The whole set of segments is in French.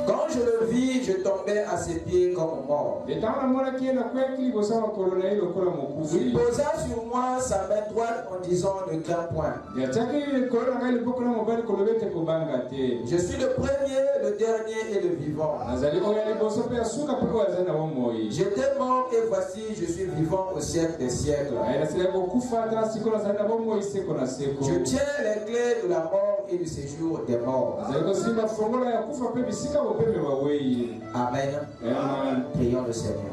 Quand je le vis, je tombais à ses pieds comme mort. Il posa sur moi sa main droite en disant de grands points. Je suis le premier, le dernier et le vivant. J'étais mort et voici, je suis vivant au siècle des siècles. Je tiens les clés de la mort et du séjour des morts. Amen. Prions le Seigneur.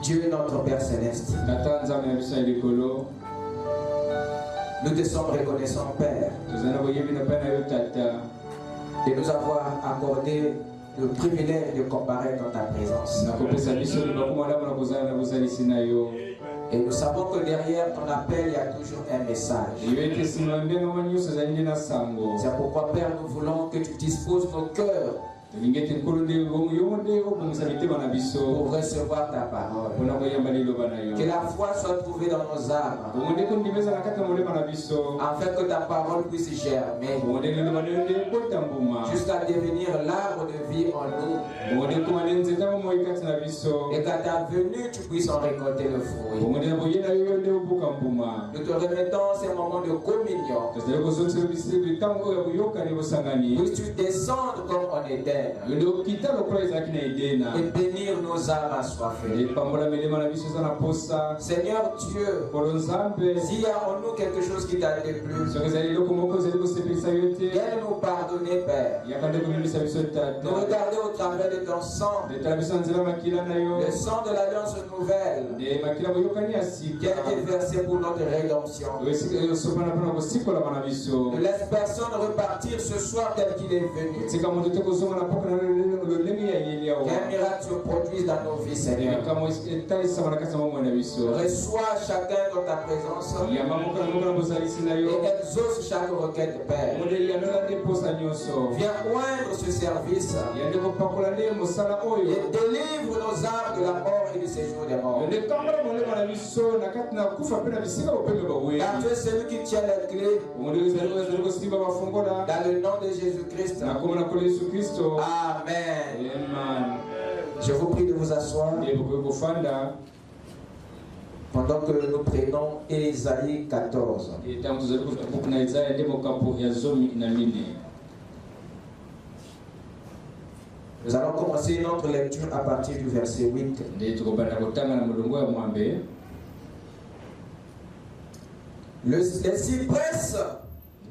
Dieu notre Père Céleste, nous te sommes reconnaissants, Père, de nous avoir accordé le privilège de comparaître dans ta présence. Et nous savons que derrière ton appel, il y a toujours un message. C'est pourquoi, Père, nous voulons que tu disposes nos cœurs pour recevoir ta parole. Que la foi soit trouvée dans nos âmes, afin que ta parole puisse germer jusqu'à devenir l'arbre de vie en nous, et qu'à ta venue tu puisses en récolter le fruit. Nous te remettons ces moments de communion. Puisses-tu descendre comme on était et bénir nos âmes assoiffées. Seigneur Dieu, s'il y a en nous quelque chose qui t'a déplu, viens nous pardonner, Père. Nous regarder au travers de ton sang, le sang de l'alliance nouvelle qui a été versé pour notre rédemption. Ne laisse personne repartir ce soir tel qu'il est venu. Qu'un miracle se produise dans nos vies, Seigneur. Reçois chacun dans ta présence et exauce chaque requête, Père. Viens oindre ce service et délivre nos âmes de la mort et du séjour des morts. Car tu es celui qui tient les clés. Dans le nom de Jésus-Christ. Amen. Je vous prie de vous asseoir pendant que nous prenons Ésaïe 14. Nous allons commencer notre lecture à partir du verset 8.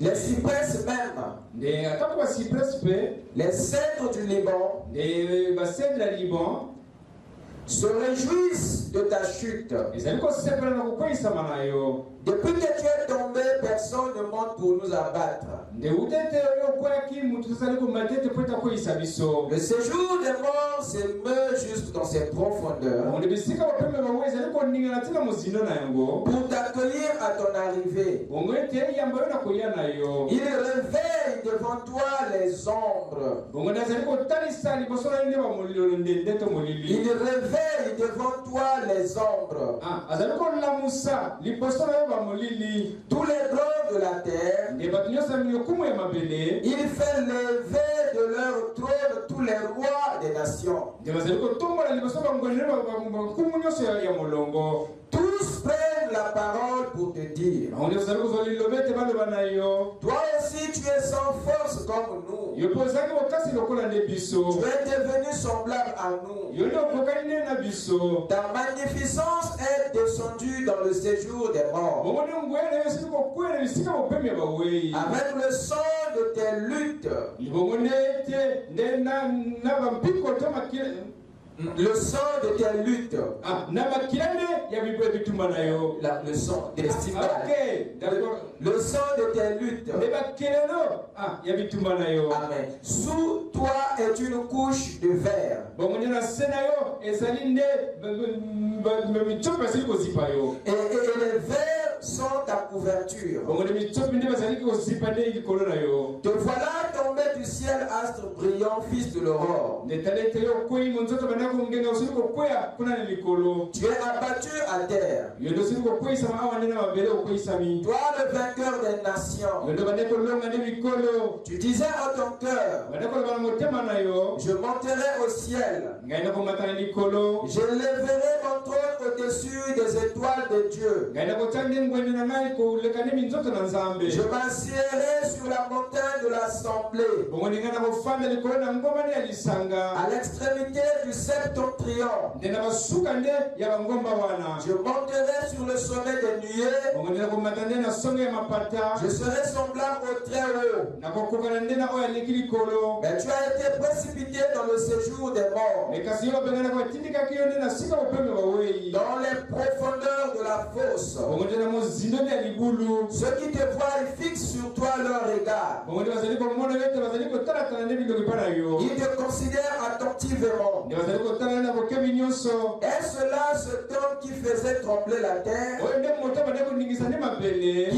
Les cypresses même, les cèdres du Liban, se réjouissent de ta chute. Depuis que tu es tombé, personne ne monte pour nous abattre. Le séjour des morts s'émeut juste dans ses profondeurs pour t'accueillir à ton arrivée. Il réveille devant toi les ombres. Il réveille devant toi les ombres. Tous les grands de la terre. Il fait lever de leur trône tous les rois des nations. Tous prennent la parole pour te dire. Toi aussi tu es sans force comme nous. Tu es devenu semblable à nous. Ta magnificence est descendue dans le séjour des morts. Avec le sang de tes luttes. Le sang de tes luttes. Le sang des stigmates. Le sang de tes luttes. Amen. Sous toi est une couche de verre. Et les verres sont ta couverture. Te voilà tombé du ciel, astre brillant, fils de l'aurore. Tu es abattu à terre. Toi, le vainqueur des nations. Tu disais en ton cœur, je monterai au ciel. Je lèverai mon trône au-dessus des étoiles de Dieu. Je m'assierai sur la montagne de l'assemblée. À l'extrémité du septentrion. Je monterai sur le sommet des nuées. Je serai semblable au très haut. Mais tu as été précipité dans le séjour des morts. Dans les profondeurs de la fosse. Ceux qui te voient, ils fixent sur toi leur regard. Ils te considèrent attentivement. Est-ce là cet homme qui faisait trembler la terre, qui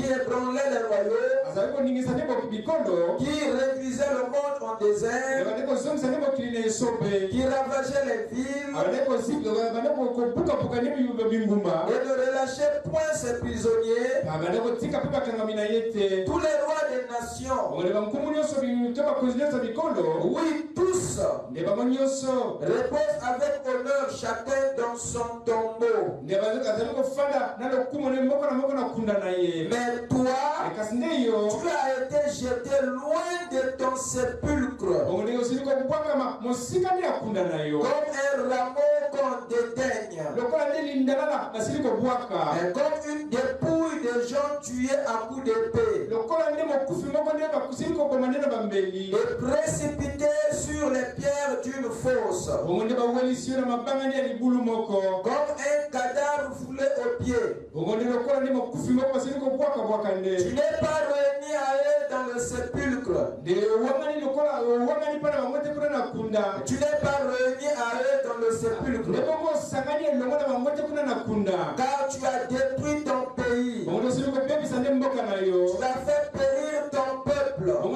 ébranlait les royaumes, qui réduisait le monde en désert, qui ravageait les villes et ne relâchait point ses prisonniers? Tous les rois des nations, oui, tous, reposent avec honneur chacun dans son tombeau. Mais toi, tu as été jeté loin de ton sépulcre, comme un rameau qu'on dédaigne, et comme une dépouille de gens tués à coups d'épée, et précipité sur les pierres d'une fosse, comme un cadavre foulé aux pieds. Tu n'es pas réuni à eux dans le sépulcre. Tu n'es pas réuni à eux dans le sépulcre, car tu as détruit ton pays. Tu as fait périr ton peuple. On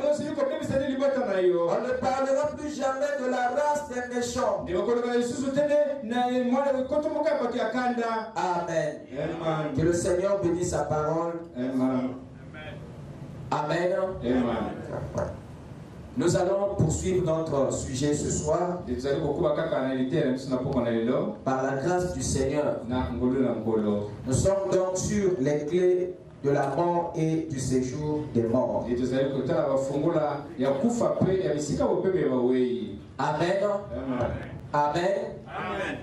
ne parlera plus jamais de la race des méchants. Amen. Que le Seigneur bénisse sa parole. Amen. Amen. Nous allons poursuivre notre sujet ce soir. Par la grâce du Seigneur. Nous sommes donc sur les clés de la mort et du séjour des morts. Amen. Amen. Amen.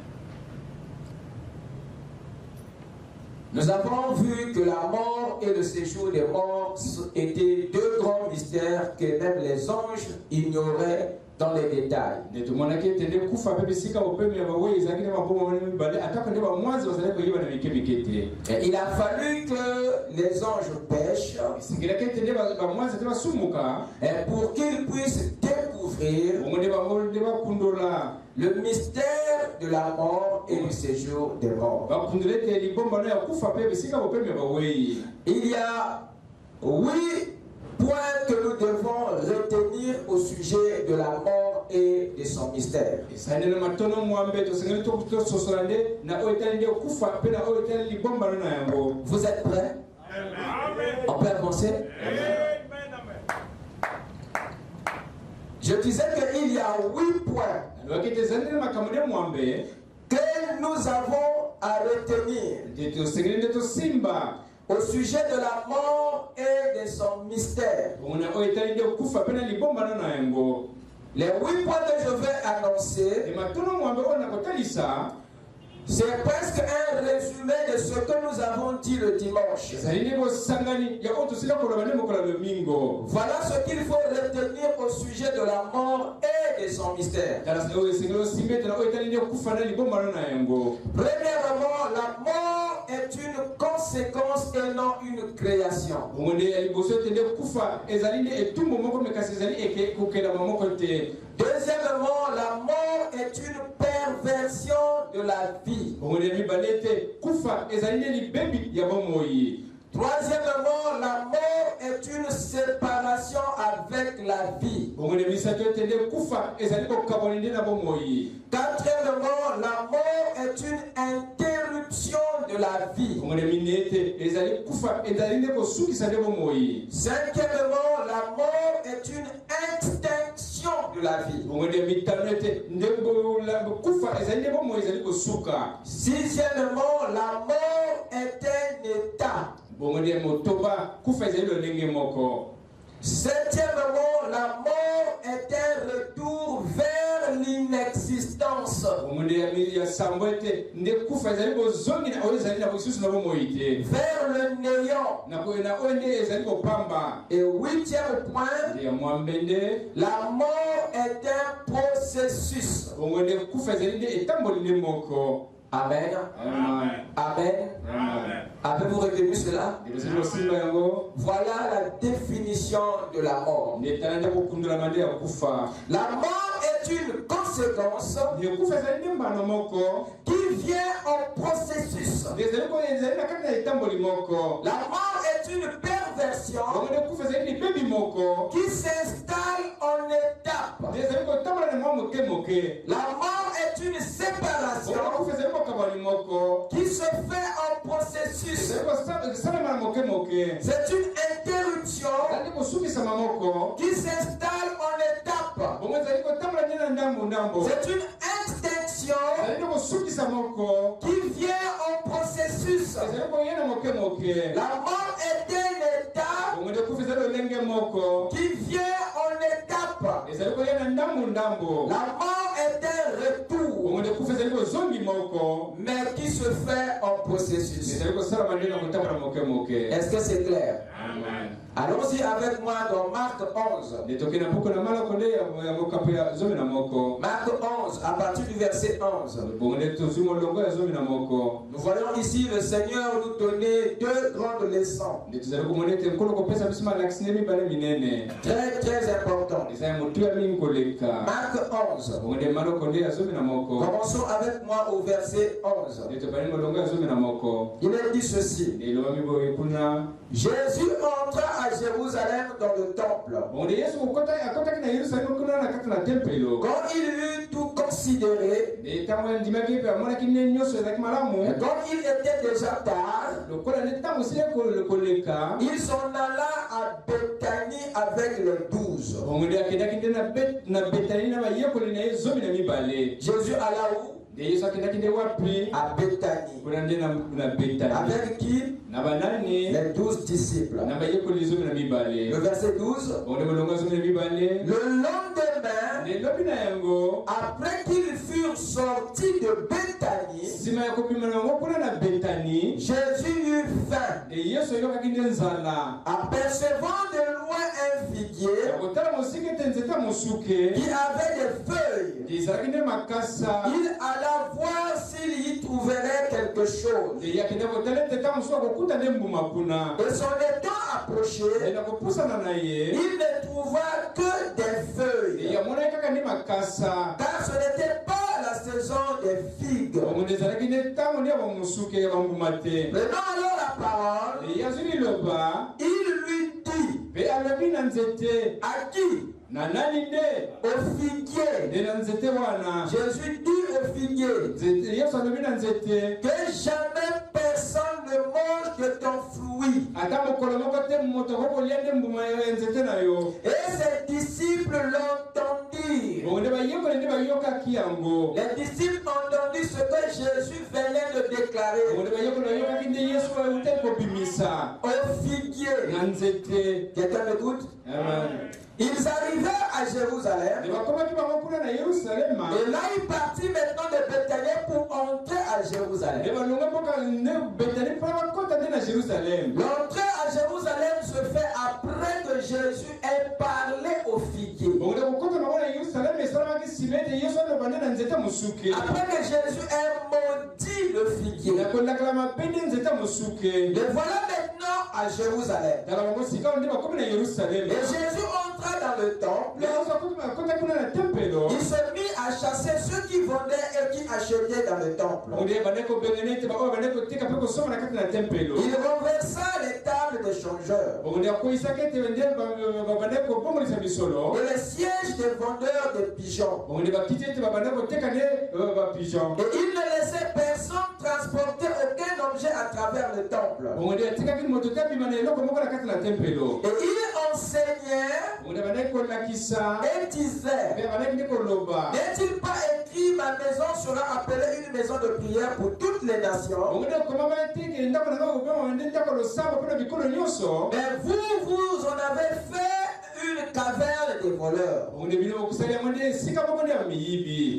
Nous avons vu que la mort et le séjour des morts étaient deux grands mystères que même les anges ignoraient dans les détails. Et il a fallu que les anges pêchent et pour qu'ils puissent découvrir le mystère de la mort et du séjour des morts. Il y a 8 points que nous devons retenir au sujet de la mort et de son mystère. Vous êtes prêts? On peut avancer? Je disais qu'il y a 8 points que nous avons à retenir au sujet de la mort et de son mystère. Les 8 points que je vais annoncer, c'est presque un résumé de ce que nous avons dit le dimanche. Voilà ce qu'il faut retenir au sujet de la mort et de son mystère. Premièrement, la mort est une conséquence et non une création. Deuxièmement, la mort est une perversion de la vie. Troisièmement, la mort est une séparation avec la vie. Quatrièmement, la mort est une interruption de la vie. Cinquièmement, la mort est une extinction de la vie. Sixièmement, la mort est un état. Septièmement, la mort est un retour vers l'inexistence. Vers le néant. Et huitième point, la mort est un processus. Amen. Amen. Amen. Avez-vous retenu cela? Voilà la définition de la mort. La mort est une conséquence qui vient en processus. La mort est une perversion qui s'installe en étapes. La mort est une séparation qui se fait en processus. C'est une interruption qui s'installe en étape. C'est une extinction qui vient en processus. La mort est un état qui vient en étape. La mort est un retour, mais qui se fait en processus. Est-ce que c'est clair? Allons-y avec moi dans Marc 11. Marc 11, à partir du verset 11. Nous voyons ici le Seigneur nous donner deux grandes leçons. Très très importantes. Marc 11. Commençons avec moi au verset 11. Il est dit ceci. Jésus entra à Jérusalem dans le temple. Quand il eut tout considéré, et comme il était déjà tard, il s'en alla à Bethanie avec les 12. Jésus alla où? À Bethanie. Avec qui? Les 12 disciples. Le verset 12. Le lendemain, après qu'ils furent sortis de Bethanie, Jésus eut faim. Apercevant de loin un figuier qui avait des feuilles, il alla voir s'il y trouverait quelque chose. Et son étant approché, il ne trouva que des feuilles, car ce n'était pas la saison des figues. Prenant alors la parole, il lui dit: à qui? Au figuier. Jésus dit au figuier que jamais personne ne mange de ton fruit. Et ses disciples l'entendirent. Les disciples entendirent entendu ce que Jésus venait de déclarer au figuier. Quelqu'un m'écoute? Ils arrivaient à Jérusalem. Et là, ils partent maintenant de Bethanie pour entrer à Jérusalem. L'entrée à Jérusalem se fait après que Jésus ait parlé au figuier. Après que Jésus ait maudit le figuier. Le voilà maintenant à Jérusalem. Et Jésus entra dans le temple. Il se mit à chasser ceux qui vendaient et qui achetaient dans le temple. Il renversa les tables des changeurs et les sièges des vendeurs de pigeons. Et il ne laissait personne transporter aucun objet à travers le temple. Et il enseignait et disait: n'est-il pas écrit, ma maison sera appelée une maison de prière pour toutes les nations? Mais vous en avez fait une caverne des voleurs.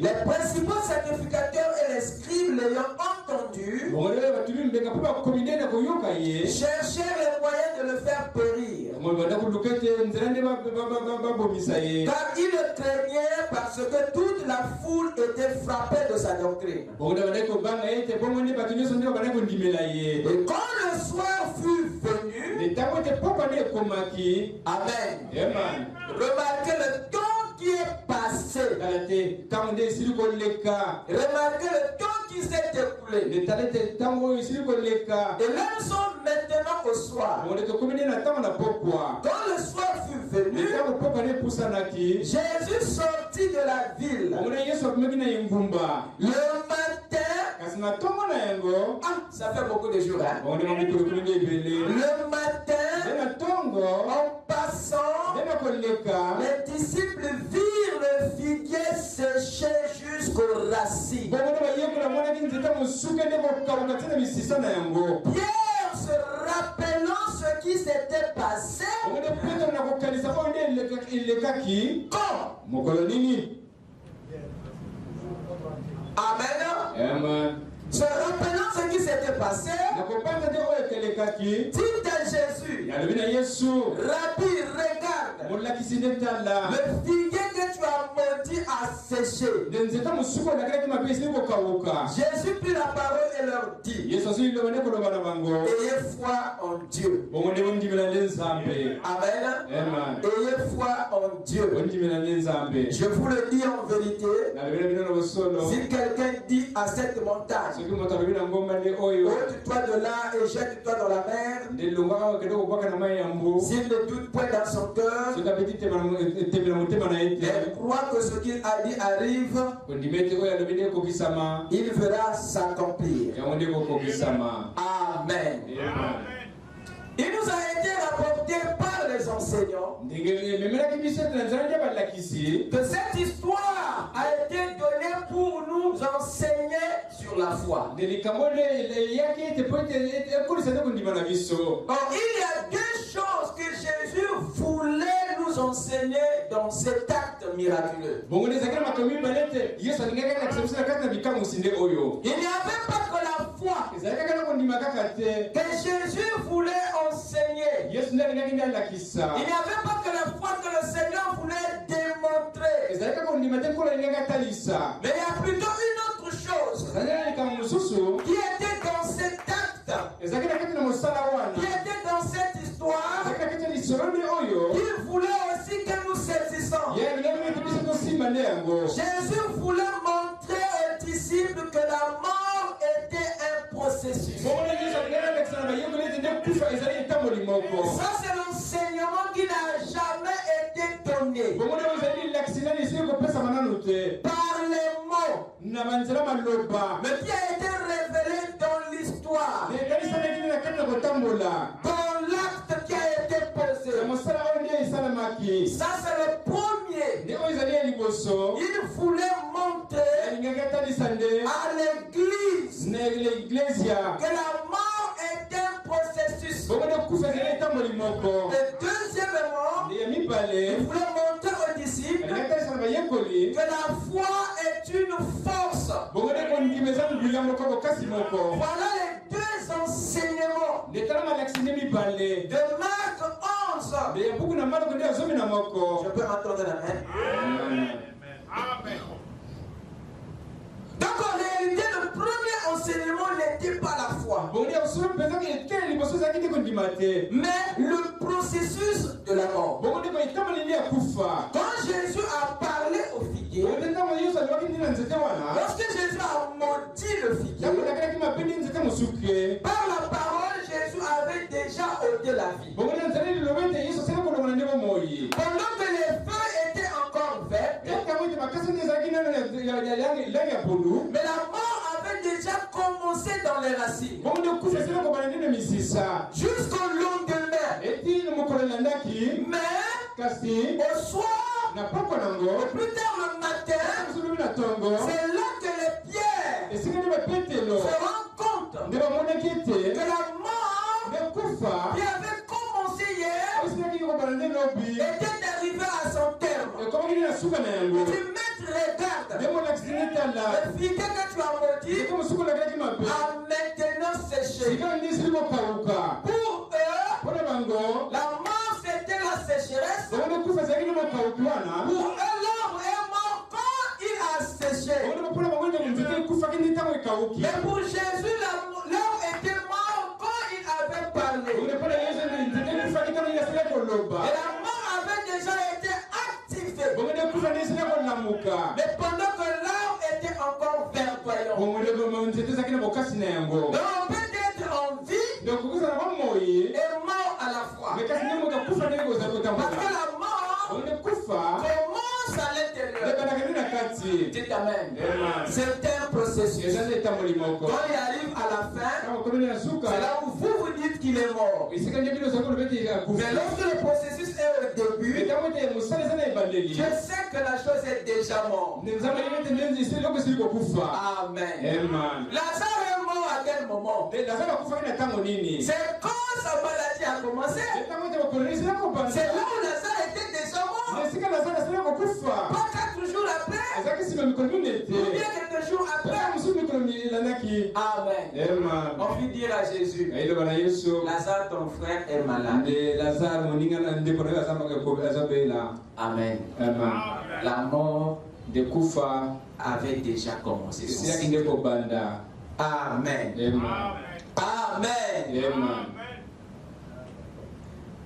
Les principaux sacrificateurs et les scribes l'ayant entendu cherchèrent les moyens de le faire périr. Car ils le craignaient parce que toute la foule était frappée de sa doctrine. Et quand le soir fut venu, Amen. Remarquez le temps qui est passé. Remarquez le temps qui s'est écoulé. Et là nous sommes maintenant au soir. Quand le soir fut venu, Jésus sortit de la ville. Le matin, ça fait beaucoup de jours, hein? Le matin, en passant, les disciples virent le figuier séché jusqu'aux racines. Pierre, se rappelant ce qui s'était passé, Amen. Se rappelant ce qui s'était passé, dit à Jésus: Rabbi, regarde, le figuier que tu as maudit a séché. Jésus prit la parole et leur dit: ayez foi en Dieu. Amen. Ayez foi en Dieu. Je vous le dis en vérité, si quelqu'un dit à cette montagne: ôte-toi de là et jette-toi dans la mer, s'il ne doute point dans son cœur, et croit que ce qu'il a dit arrive, il verra s'accomplir. Amen. Il nous a été rapporté par les enseignants que cette histoire a été donnée pour nous enseigner sur la foi. Or, il y a deux choses que Jésus voulait nous enseigner dans cet acte miraculeux. Il n'y avait pas que la foi que Jésus voulait enseigner. Il n'y avait pas que la foi que le Seigneur voulait démontrer. Mais il y a plutôt une autre chose qui était dans cet acte, qui était dans cette histoire, qu'il voulait aussi que nous saisissions. Jésus voulait montrer aux disciples que la mort était un processus. Ça, c'est l'enseignement qui n'a jamais été donné par les mots, mais qui a été révélé dans l'histoire, dans l'acte qui a été posé. Ça, c'est le premier. Il voulait montrer à l'église que la mort est un processus. Et deuxièmement, il voulait montrer aux disciples que la foi est une force. Voilà les deux enseignements de Marc 11. Je peux entendre la main. Donc en réalité, le premier enseignement n'était pas la foi, mais le processus de la mort. Quand Jésus a parlé au figuier, lorsque Jésus a maudit le figuier, par la parole, Jésus avait déjà ôté la vie. Pendant que les feux étaient encore verts, mais la mort avait déjà commencé dans les racines. Jusqu'au lendemain. Mais au soir, ou plus tard le matin, c'est là que les pierres se rendent compte que la mort qui avait commencé hier était arrivée à son terme. Tu maître, regarde, le figuier que tu as maudit a maintenant séché. Pour eux, la mort c'était la sécheresse. Pour eux, l'arbre est mort quand il a séché. Mais pour Jésus, l'arbre était mort quand il avait parlé. Et la mort avait déjà été activée. Mais pendant que l'arbre était encore verdoyant. Donc on peut être en vie et mort à la fois. Parce que la mort commence à l'intérieur. Dites amen. C'est un processus. Quand il arrive à la fin, c'est là où vous dites qu'il est mort. Mais lorsque le processus est au début, je sais que la chose est déjà morte. Amen. Lazare est mort à quel moment? C'est quand sa maladie a commencé. C'est là où Lazare était déjà mort. Pas 4 jours après. Ou bien quelques jours après. Amen. On peut dire à Jésus, Lazare ton frère est malade. Amen. La mort de Koufa avait déjà commencé. Amen. Amen.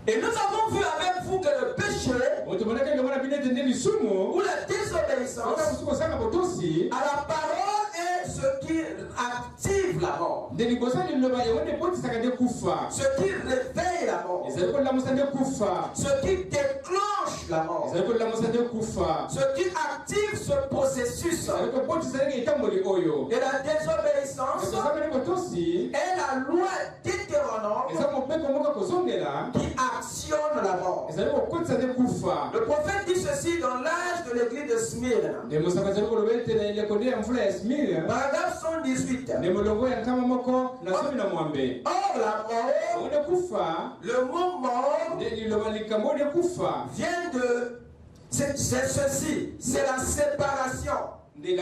Et nous avons vu avec vous que le péché ou la désobéissance à la parole est ce qui active la mort, ce qui réveille la mort, ce qui déclenche la mort, ce qui active ce processus. Et la désobéissance est la loi Deutéronome qui actionne la mort. Le prophète dit ceci dans l'âge de l'église de Smyrne. Paragraphe 118. Or la mort, le mot mort vient de... C'est ceci, c'est la séparation. Le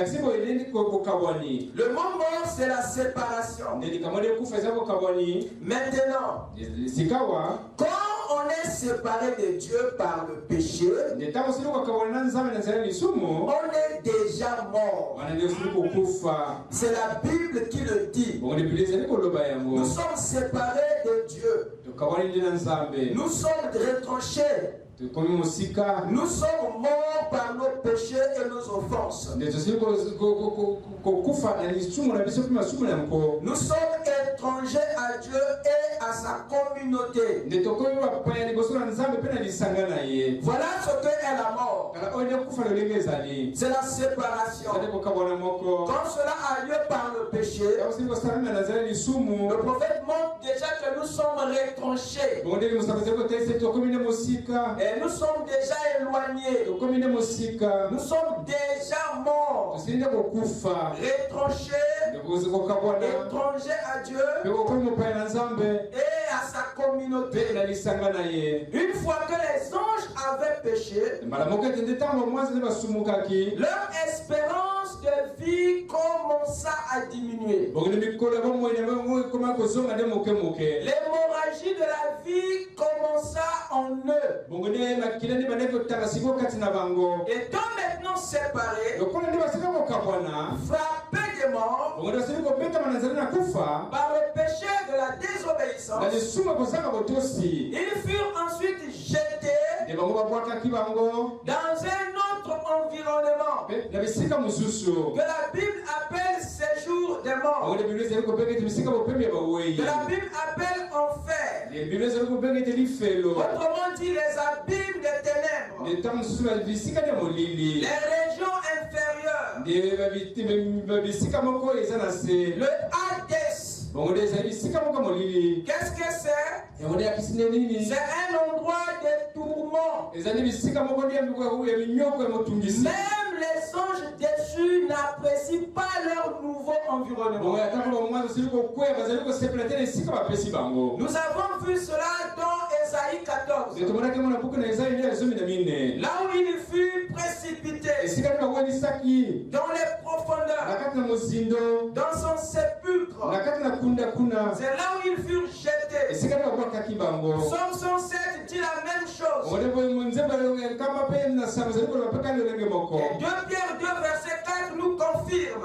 mot mort, c'est la séparation. Maintenant, quand on est séparé de Dieu par le péché, on est déjà mort. C'est la Bible qui le dit. Nous sommes séparés de Dieu. Nous sommes retranchés. Nous sommes morts par nos péchés et nos offenses. Nous sommes étrangers à Dieu et à sa communauté. Voilà ce qu'est la mort. C'est la séparation. Quand cela a lieu par le péché, le prophète montre déjà que nous sommes retranchés. Et nous sommes déjà éloignés. Nous sommes déjà morts. Retranché, étranger à Dieu et à sa communauté. Une fois que les anges avaient péché, leur espérance de vie commença à diminuer. L'hémorragie de la vie commença en eux. Étant maintenant séparés, frappés des morts par le péché de la désobéissance, ils furent ensuite jetés dans un autre environnement que la Bible appelle séjour des morts, que la Bible appelle enfer. Autrement dit, les abîmes des ténèbres, les régions inférieures, le Hades. Qu'est-ce que c'est? C'est un endroit de tourment. Même les anges déchus n'apprécient pas leur nouveau environnement. Nous avons vu cela dans Ésaïe 14. Là où il fut précipité dans les profondeurs, dans son sépulcre, c'est là où ils furent jetés. Psaume 107 dit la même chose. Et 2 Pierre 2 verset 4 nous confirme.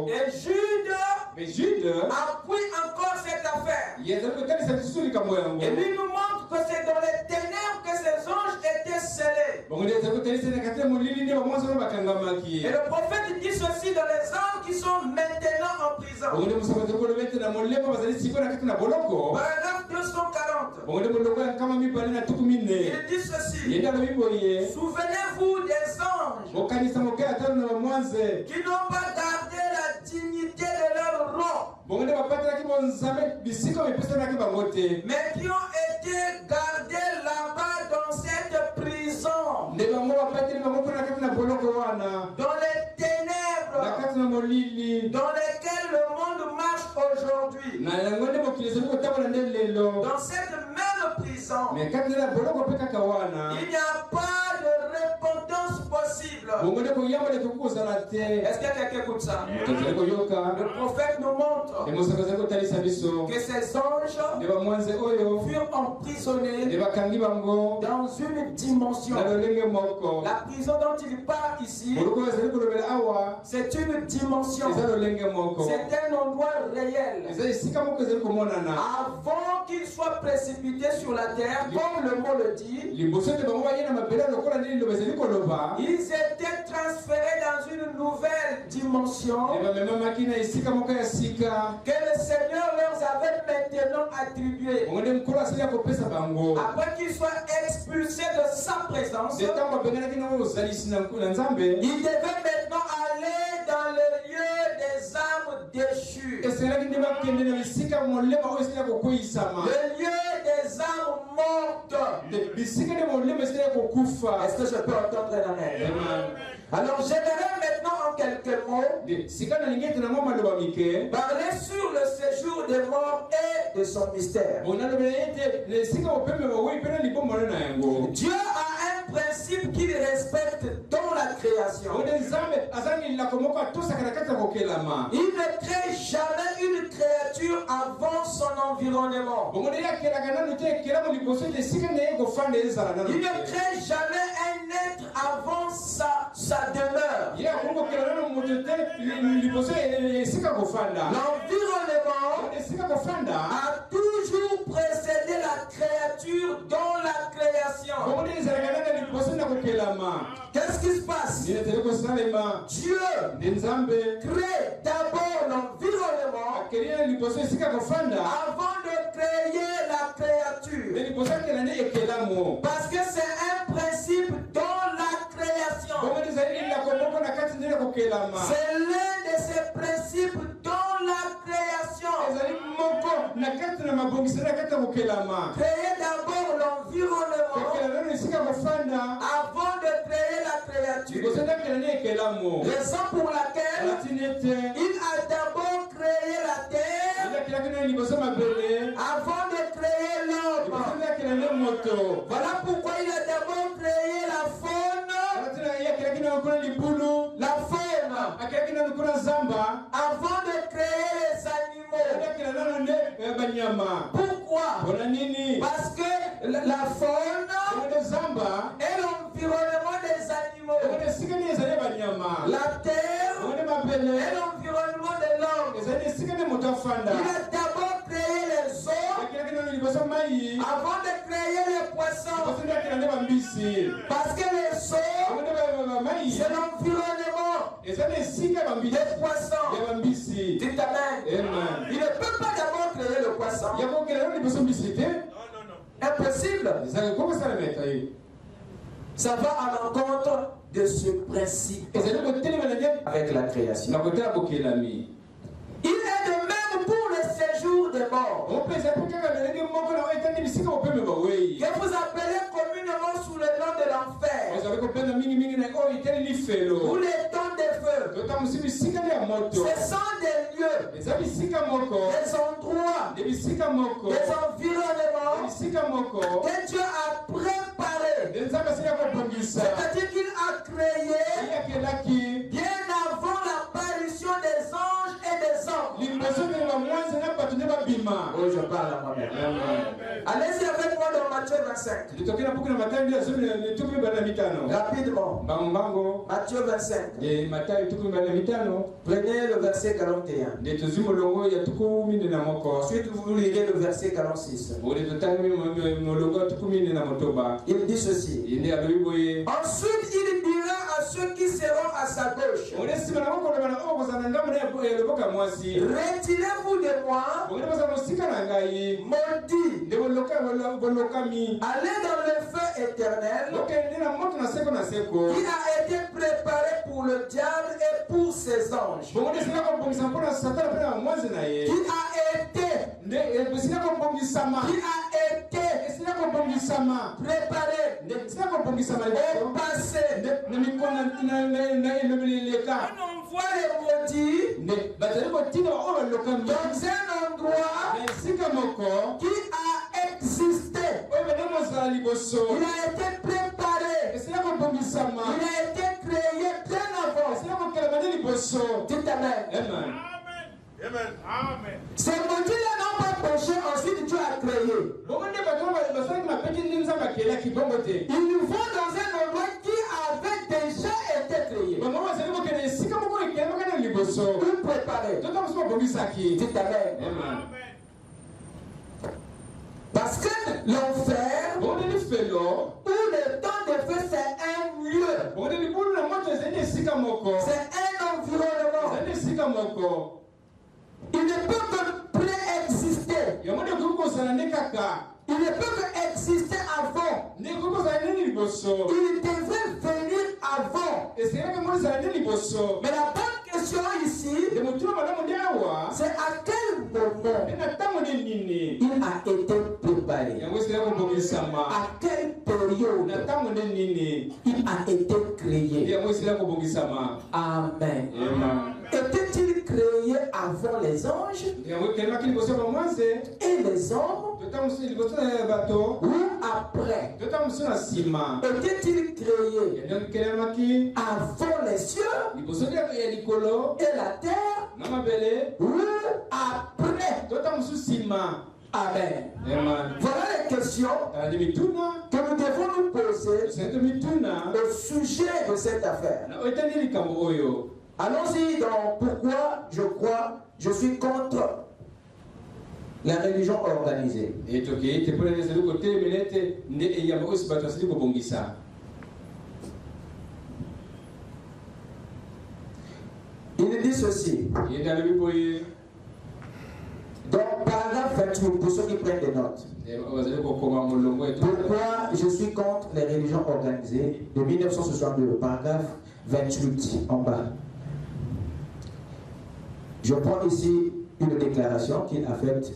Et Jude appuie encore cette affaire. Et lui nous montre que c'est dans les ténèbres que ces anges étaient scellés. Et le prophète dit ceci dans les âmes qui sont maintenant en prison. Paragraphe 240. Il dit ceci. Souvenez-vous des anges qui n'ont pas gardé la dignité de leur rang, mais qui ont été gardés là-bas dans cette prison, dans les ténèbres dans lesquelles le monde marche aujourd'hui. Dans cette même prison, il n'y a pas de repentance possible. Est-ce que quelqu'un écoute ça? Le prophète nous montre que ces anges furent emprisonnés dans une dimension. La prison dont il parle ici, c'est une dimension. C'est un endroit réel. Avant qu'ils soient précipités sur la terre, comme le mot le dit, ils étaient transférés dans une nouvelle dimension que le Seigneur leur avait maintenant attribuée. Après qu'ils soient expulsés de sa présence, ils devaient maintenant aller dans le lieu des âmes déchues, le lieu des âmes mortes. Est-ce que je peux entendre un amen? Alors j'aimerais maintenant en quelques mots parler sur le séjour des morts et de son mystère. Dieu a un principe qu'il respecte dans la création. Il ne crée jamais une créature avant son environnement. Il ne crée jamais un être avant sa demeure. L'environnement a toujours précédé la créature dans la création. Qu'est-ce qui se passe? Dieu crée d'abord l'environnement avant de créer la créature. Parce que c'est un principe dans la création. C'est l'un de ces principes dans la création. Créer d'abord l'environnement avant de créer la créature. Raison pour laquelle il a d'abord créé la terre avant de créer l'homme. Voilà pourquoi il a d'abord créé la faune, avant de créer les animaux. Pourquoi? Parce que la faune est l'environnement des animaux. La terre est l'environnement de l'homme. Il a d'abord créé les eaux avant de créer les poissons. Parce que les eaux, c'est l'environnement des poissons. Dites amen. Il ne peut pas d'abord créer le poisson. Impossible. Ça va à l'encontre de ce principe avec la création. Il est de même pour le séjour des morts, que vous appelez communément sous le nom de l'enfer, ou les temps de feu. Ce sont des lieux, des endroits, des environnements que Dieu a préparés. C'est-à-dire qu'il a créé bien avant l'apparition des anges et des hommes. Oh, je parle à moi-même. Allez-y avec moi dans Matthieu 25. Rapidement. Matthieu 25. Prenez le verset 41. Ensuite, vous lirez le verset 46. Il dit ceci. Ensuite, il dira à ceux qui seront à sa gauche: retirez-vous de moi, maudits, allez dans le feu éternel qui a été préparé pour le diable et pour ses anges, qui a été préparé au passé. On envoie les maudits dans un endroit qui a existé. Il a été préparé. Il a été créé bien avant. Dites amen. Ces maudits-là n'ont pas péché, ensuite Dieu a créé. Ils vont dans un endroit qui avait déjà été créé. Ou préparé. Dites amen. Parce que l'enfer ou le temps de feu, c'est un lieu. C'est un environnement. Il ne peut que préexister. Il ne peut que exister avant. Il devrait venir avant. Mais la bonne question ici, c'est à quel moment il a été préparé. À quelle période il a été créé. Amen. Était-il créé avant les anges et les hommes, ou après? Était-il créé avant les cieux et la terre, ou après? Amen. Voilà les questions que nous devons nous poser au sujet de cette affaire. Allons-y dans pourquoi je suis contre la religion organisée. Il dit ceci. Donc, paragraphe 28, pour ceux qui prennent des notes. Pourquoi je suis contre les religions organisées de 1962, paragraphe 28 en bas. Je prends ici une déclaration qu'il a faite.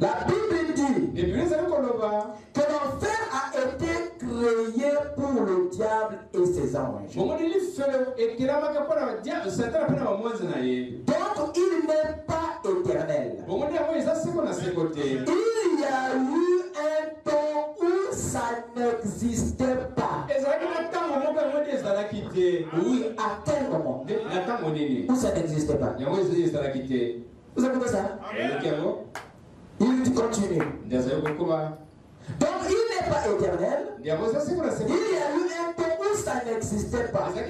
La Bible dit que l'enfer a été créé pour le diable et ses anges. Donc il n'est pas éternel. Il y a eu un temps où ça n'existait pas. Oui, à quel moment? Où ça n'existait pas. Vous avez compris ça? Il continue. Donc il n'est pas éternel. Il y a eu un temps où ça n'existait pas. Et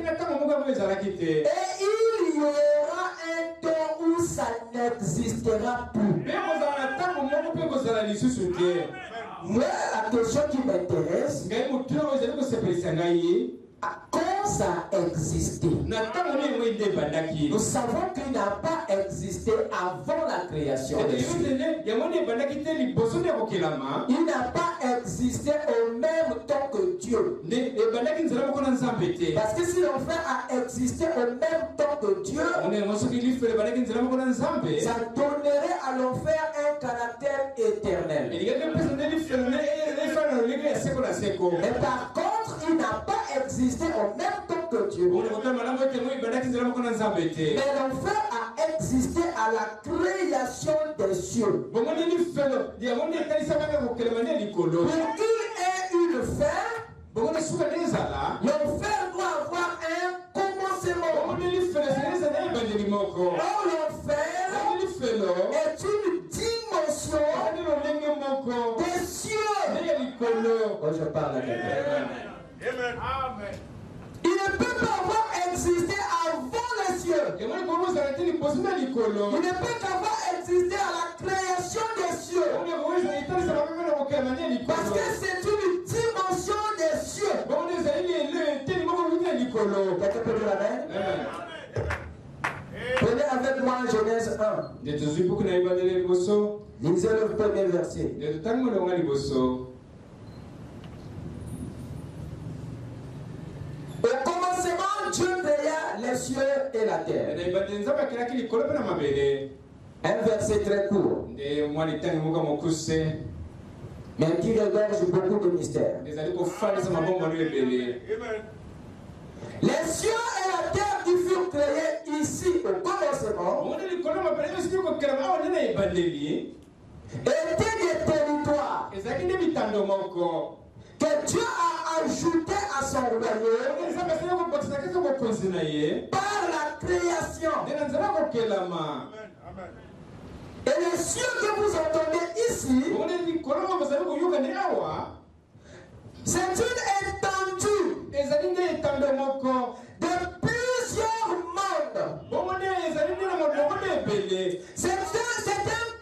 il y aura un temps où ça n'existera plus. Moi, la question qui m'intéresse, quand ça a existé, nous savons qu'il n'a pas existé avant la création des cieux. Il n'a pas existé au même temps que Dieu. Parce que si l'enfer a existé au même temps que Dieu, ça donnerait à l'enfer un caractère éternel. Mais par contre, il n'a pas existé au même temps que Dieu. Mais l'enfer a existé à la création des cieux. Pour qu'il ait une fin, l'enfer doit avoir un commencement. Or, l'enfer est une dimension des cieux. Quand je parle à quelqu'un. Il ne peut pas avoir existé avant les cieux. Il ne peut qu'avoir existé à la création des cieux. Parce que c'est une dimension des cieux. Quelqu'un peut dire amen? Prenez avec moi Genèse 1. Lisez le premier verset. Au commencement, Dieu créa les cieux et la terre. Un verset très court, mais qui regorge beaucoup de mystères. Les cieux et la terre qui furent créés ici au commencement étaient des territoires que Dieu a ajouté à son royaume par la création. Et les cieux que vous entendez ici, c'est une étendue de plusieurs mondes. C'est un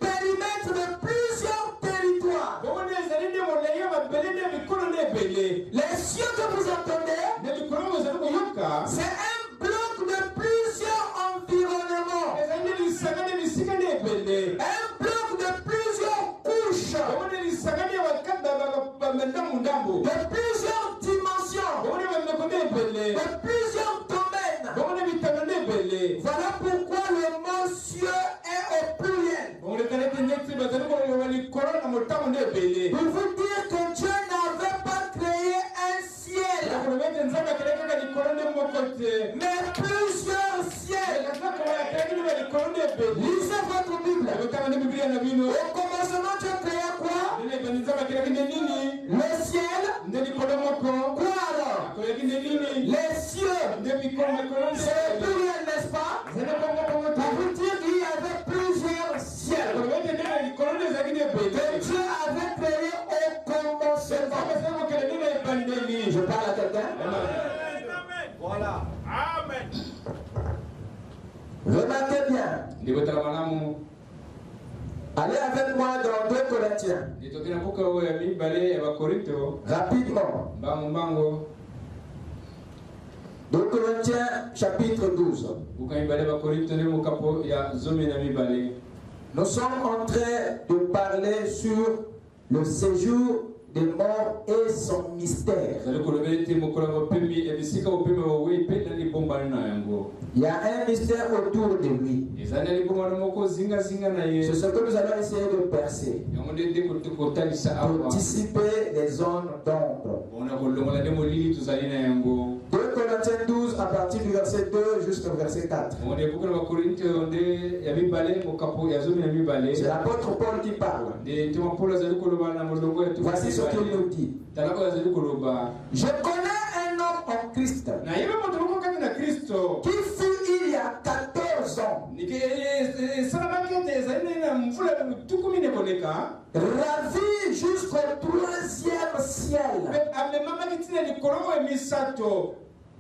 périmètre de plusieurs territoires. Les cieux que vous entendez, c'est un bloc de plusieurs environnements. Un bloc de plusieurs couches. De plusieurs dimensions. De plusieurs domaines. Voilà pourquoi le mot cieux est au pluriel. Pour vous dire que Dieu n'avait pas créé un ciel, mais plusieurs ciels. Lisez votre Bible. Au commencement, Dieu créa quoi? Le ciel. Quoi alors? Les cieux. C'est pluriel, n'est-ce pas? Pour vous dire qu'il y avait plusieurs ciels que Dieu avait créé au commencement. Je parle à quelqu'un? Voilà. Amen. Remarquez bien. Allez avec moi dans 2 Corinthiens. Rapidement. 2 Corinthiens chapitre 12. Nous sommes en train de parler sur le séjour des morts et son mystère. Il y a un mystère autour de lui. C'est ce que nous allons essayer de percer pour dissiper les zones d'ombre. 2 Corinthiens 12 à partir du verset 2 jusqu'au verset 4. C'est l'apôtre Paul qui parle. Voici ce qu'il nous dit. Je connais un homme en Christ qui fut il y a 14 ans ravi jusqu'au 3e ciel.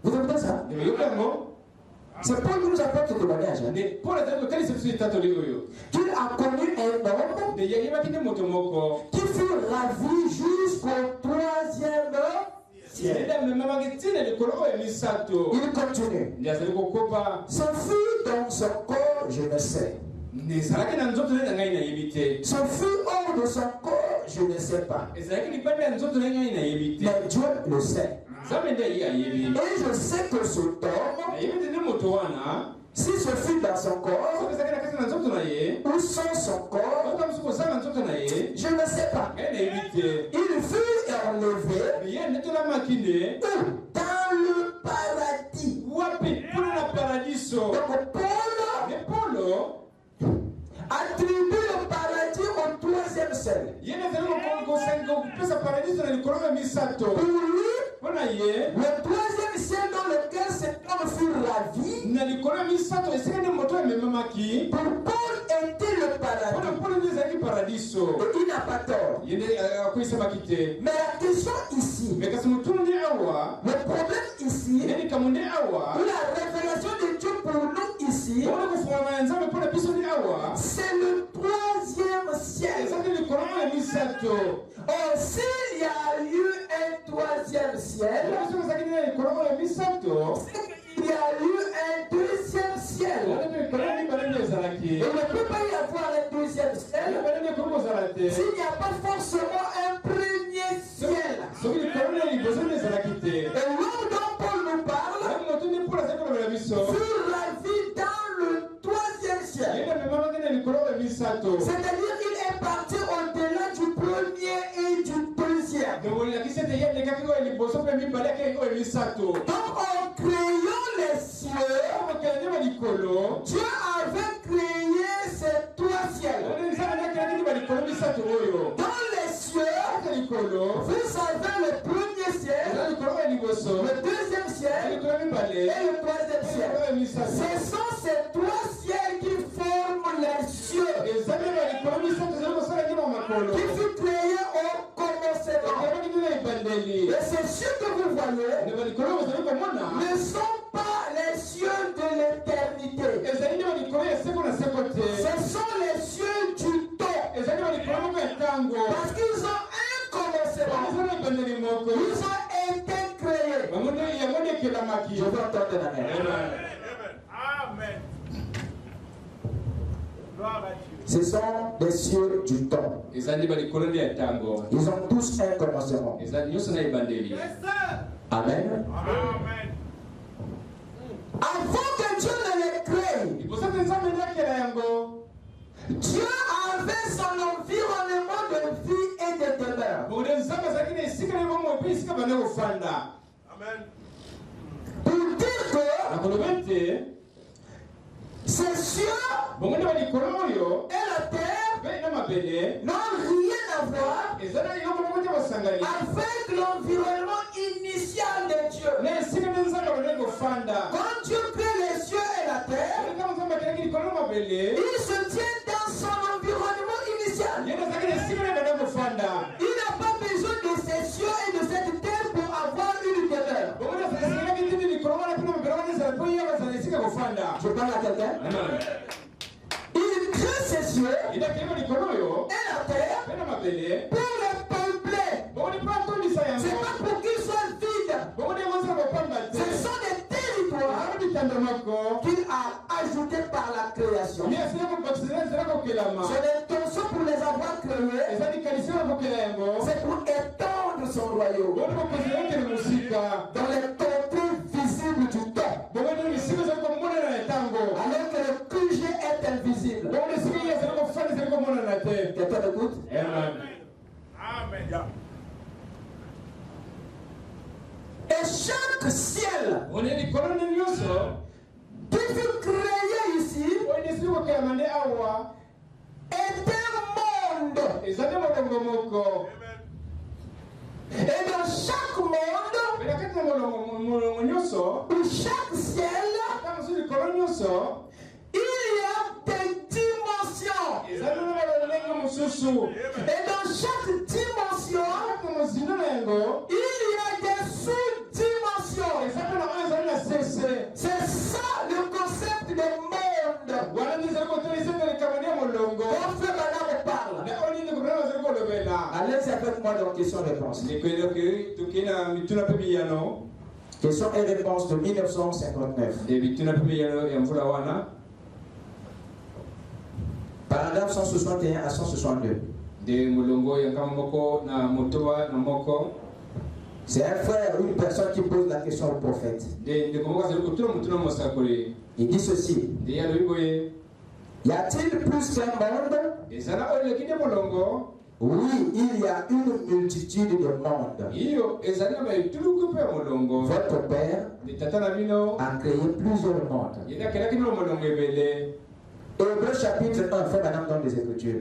Vous écoutez ça? C'est Paul qui nous apporte ce témoignage. Qu'il a connu un homme qui fut ravi jusqu'au 3e ciel. Il continue. Son fut dans son corps, je ne sais. Son fut hors de son corps, je ne sais pas. Mais Dieu le sait. Et je sais que ce homme, si ce fut dans son corps ou sans son corps, je ne sais pas. Il fut enlevé dans le paradis. Donc Paul attribue le paradis au 3e ciel. Pour lui, le 3e ciel dans lequel cet homme fut ravi, pour Paul était le paradis. Et il n'a pas tort. Mais la question ici, le problème ici, ou la révélation de Dieu pour nous ici, c'est le 3e ciel. Or, s'il y a eu un 3e ciel, il y a eu un 2e ciel. Il ne peut pas y avoir un 2e ciel s'il n'y a pas forcément un 1er ciel. Et l'homme dont Paul nous parle fut ravi dans le 3e ciel. C'est-à-dire qu'il est parti au-delà du 1er et du 2e. Donc en créant les cieux, Dieu avait créé ces 3 ciels. Dans les cieux, vous savez le 1er ciel, le 2e ciel et le 3e ciel. Ce sont ces 3 ciels qui forment les cieux, qui fut créé au commencement. Et ces cieux que vous voyez ne sont pas les cieux de l'éternité. Ce sont les cieux du temps. Parce qu'ils ont un commencement. Ils ont été créés. Je veux entendre l'amen. Amen. Ce sont des cieux du temps. Ils ont tous un commencement. Amen. Avant que Dieu ne les crée, Dieu avait son environnement de vie et de demeure. Pour dire que ces cieux et la terre n'ont rien à voir avec l'environnement initial de Dieu. Quand Dieu crée les cieux et la terre, il se tient dans son environnement initial. Il n'a pas besoin de ces cieux et de cette terre pour avoir une demeure. Je parle à quelqu'un? Il crée ces cieux et la terre pour les peupler. C'est pas pour qu'ils soient vides. Ce sont des territoires qu'il a ajoutés par la création. Son intention pour les avoir créés, c'est pour étendre son royaume dans les contrées visibles du temps. On est des colonnes qui fut créé ici est un monde. Et dans chaque monde, ou chaque ciel, il y a des dimensions. Et dans chaque dimension, il y a des sous-dimensions. C'est ça le concept du monde. Quand Frère Branham parle, allez avec moi dans question-réponse. Question et réponse de 1959. Paragraphe 161 à 162. C'est un frère ou une personne qui pose la question au prophète. Il dit ceci. Y a-t-il plus qu'un monde? Oui, il y a une multitude de mondes. Votre Père a créé plusieurs mondes. Hébreux chapitre 1, frère Madame donne des Écritures.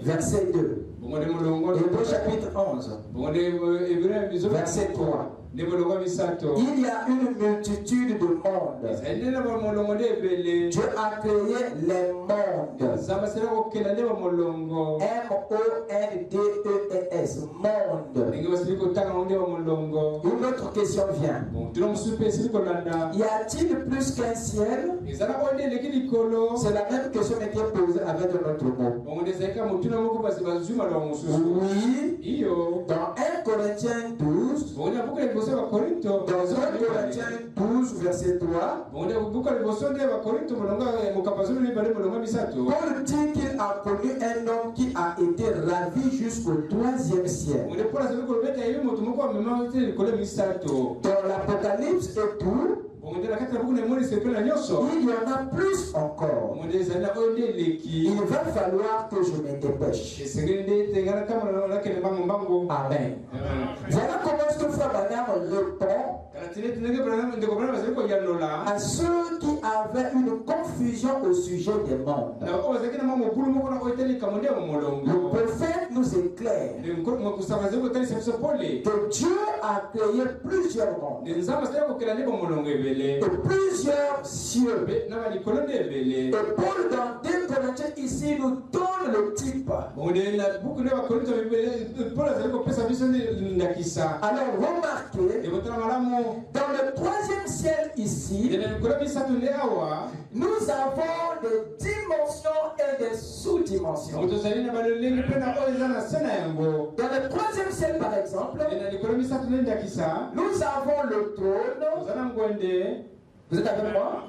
Verset 2. Hébreux chapitre 11. Verset 3. Il y a une multitude de mondes. Dieu a créé les mondes. M-O-N-D-E-S. Monde. Une autre question vient. Y a-t-il plus qu'un ciel? C'est la même question qui est posée avec un autre mot. Oui. Dans 1 Corinthiens 12. Dans 1 Corinthiens 12, verset 3, Paul dit qu'il a connu un homme qui a été ravi jusqu'au 3e ciel. Dans l'Apocalypse et tout, il y en a plus encore. Il va falloir que je me dépêche. Amen. Voilà comment est-ce que Frère Branham répond à ceux qui avaient une confusion au sujet des mondes. Le prophète nous éclaire que Dieu a créé plusieurs mondes et plusieurs cieux. Et Paul dans 2 Corinthiens ici nous donne le type. Alors remarquez, dans le 3e ciel ici, nous avons des dimensions et des sous-dimensions. Dans le 3e ciel par exemple, nous avons le trône. Vous êtes avec moi?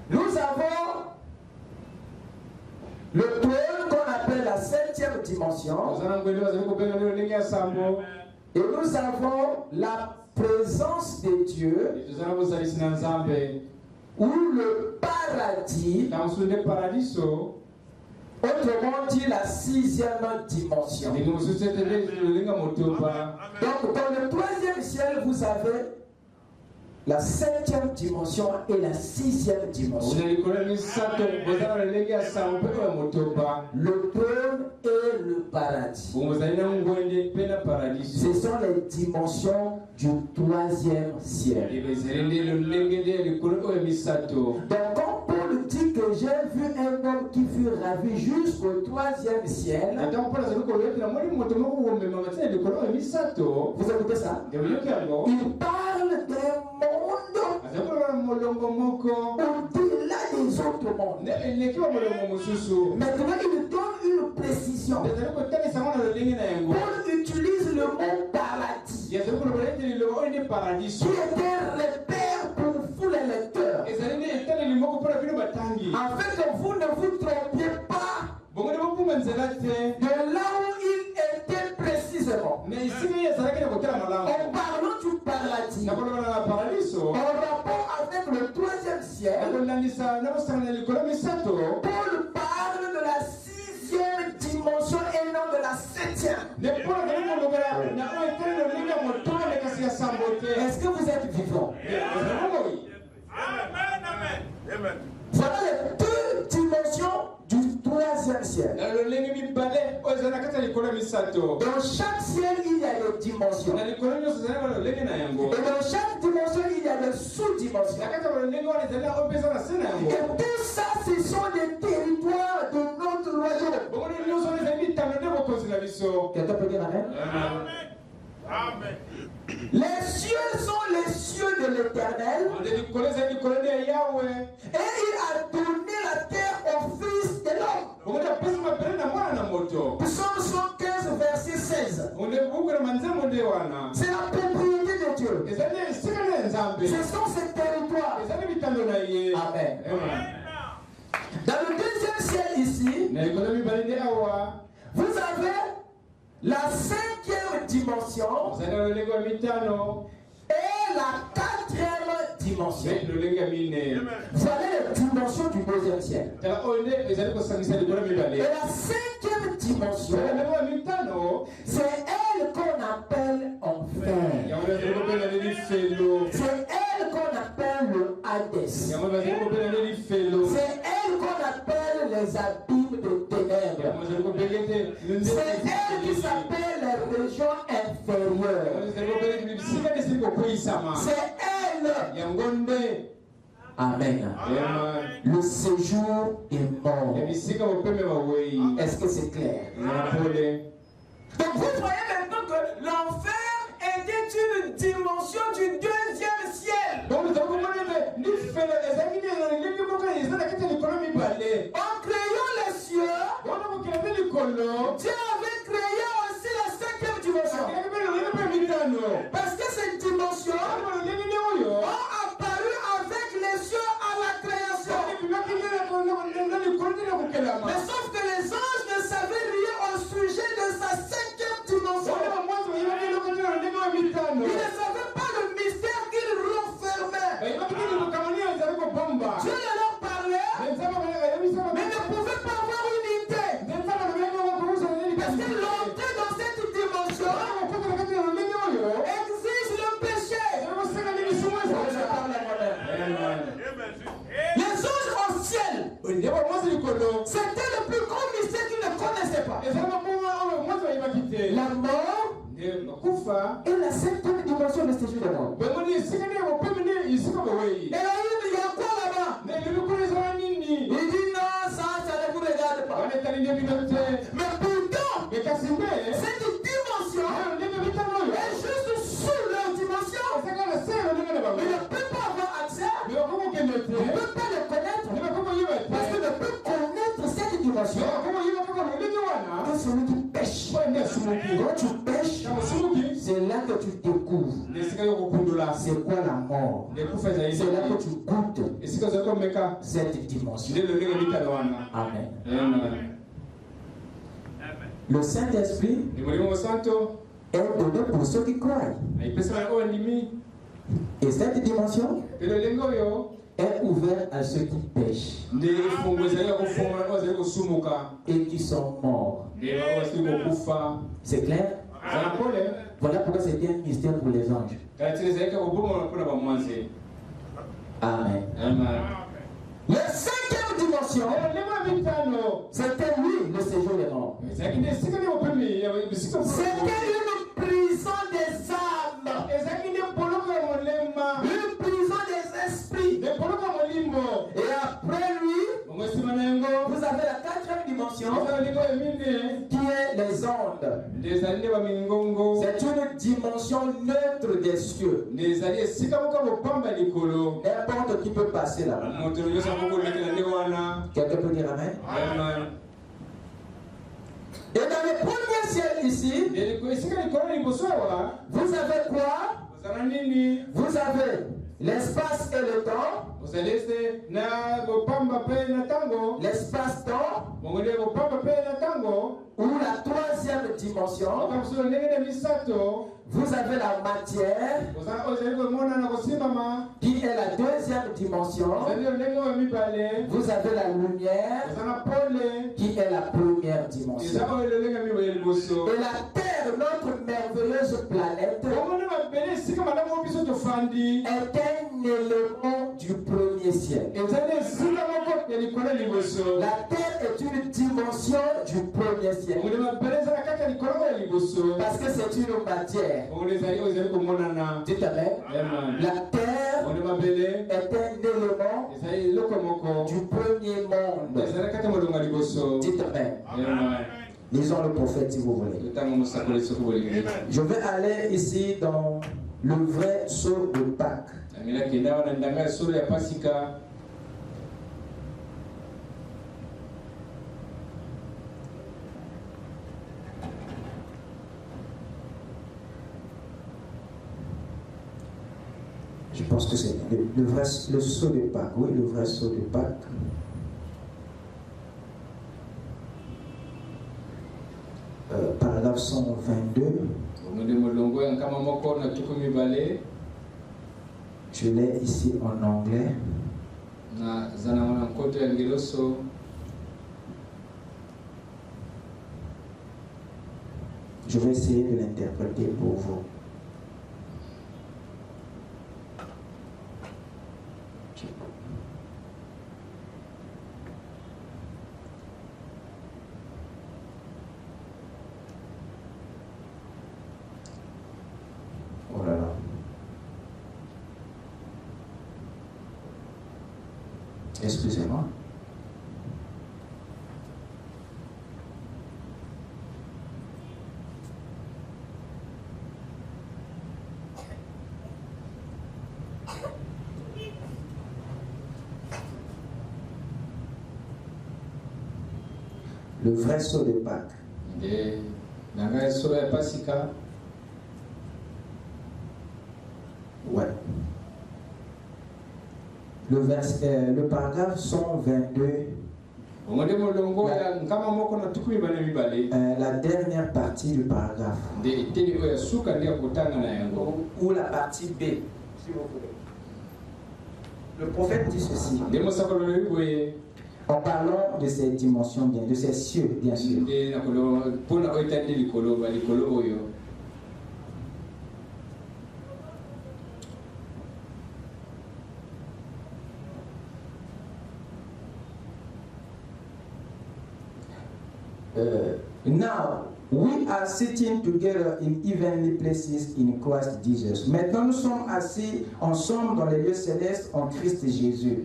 Nous avons le trône qu'on appelle la 7e dimension. Et nous avons la présence de Dieu ou le paradis. Autrement dit, la 6e dimension. Donc, dans le 3e ciel, vous avez la 7e dimension et la 6e dimension. Le trône et le paradis. Ce sont les dimensions du 3e ciel. Donc quand Paul dit que j'ai vu un homme qui fut ravi jusqu'au 3e ciel, vous écoutez ça? Il parle des mondes au-delà des autres mondes. Maintenant, il donne une précision. Paul utilise le mot paradis, qui était repère pour vous les lecteurs, afin que vous ne vous trompiez pas de là où il était précisément. En parlant du paradis, en rapport avec le 3e ciel, Paul parle de la 6e dimension et non de la 7e. Est-ce que vous êtes vivant? Amen, amen. Amen. Voilà les deux dimensions du troisième ciel. Dans chaque ciel, il y a des dimensions. Et dans chaque dimension, il y a des sous-dimensions. Et tout ça, ce sont des territoires de notre royaume. Quelqu'un peut dire amen? Amen. Les cieux sont les cieux de l'Éternel. Et il a donné la terre au Fils de l'homme. Psaume 115, verset 16. C'est la propriété de Dieu. Ce sont ces territoires. Amen. Dans le deuxième ciel ici, vous avez la cinquième dimension et la quatrième dimension. Voilà les dimensions du deuxième ciel. Et la cinquième dimension, c'est elle qu'on appelle enfer. C'est elle qu'on appelle le Hadès. C'est elle qu'on appelle les abîmes de ténèbres. C'est elle qui s'appelle les régions inférieures. C'est elle. Amen. Le séjour est mort. Est-ce que c'est clair? Donc vous voyez maintenant que l'enfer était une dimension du deuxième ciel. En créant les cieux, Dieu avait créé aussi la cinquième dimension. Parce que cette dimension a apparu avec les cieux à la création. Mais sauf que les anges ne savaient rien au sujet de sa cinquième dimension. Ils ne savaient pas le mystère qu'il renfermait. Dieu leur parlait, mais ne pouvait pas avoir une idée. Parce que l'entrée dans cette dimension exige le péché. Les anges au ciel, c'était le plus grand mystère qu'ils ne connaissaient pas. La mort et la cinquième dimension de séjour de mort. Et là, il y a quoi là-bas? Il dit non, ça ne vous regarde pas. Mais pourtant, cette dimension est juste sous leur dimension. Il ne peut pas avoir accès, il ne peut pas le connaître, parce qu'il ne peut connaître cette dimension que celui qui pêche. Quand tu pêches, c'est là que tu découvres c'est quoi la mort. C'est là que tu goûtes cette dimension. Amen. Le Saint-Esprit est donné pour ceux qui croient. Et cette dimension est ouverte à ceux qui pêchent et qui sont morts. C'est clair? Voilà pourquoi c'était un mystère pour les anges. Amen. La cinquième dimension, c'était lui, le séjour des morts. C'était une prison des âmes, une prison des esprits. Et après lui, vous avez la quatrième dimension qui est les ondes. C'est une dimension neutre des cieux. N'importe qui peut passer là. Quelqu'un peut dire amen? Et dans le premier ciel ici, vous avez quoi? Vous avez l'espace et le temps. L'espace-temps. Ou la troisième dimension. Vous avez la matière qui est la deuxième dimension. Vous avez la lumière qui est la première dimension. Et la Terre, notre merveilleuse planète, élément du premier ciel. La terre est une dimension du premier ciel. Parce que c'est une matière. Dites amen. La terre est un élément du premier monde. Dites amen. Lisons le prophète si vous voulez. Je vais aller ici dans le vrai sceau de Pâques. Je pense que c'est le sceau de Pâques. Oui, le vrai sceau de Pâques. Paragraphe 122. Je l'ai ici en anglais. Je vais essayer de l'interpréter pour vous. Oh là là. Excusez-moi. Le vrai sceau de Pâques. Ouais. Le paragraphe 122. La dernière partie du paragraphe. Ou la partie B, si vous voulez. Le prophète dit ceci. En parlant de ces dimensions, de ces cieux, bien sûr. Now, we are sitting together in heavenly places in Christ Jesus. Maintenant, nous sommes assis ensemble dans les lieux célestes en Christ Jésus.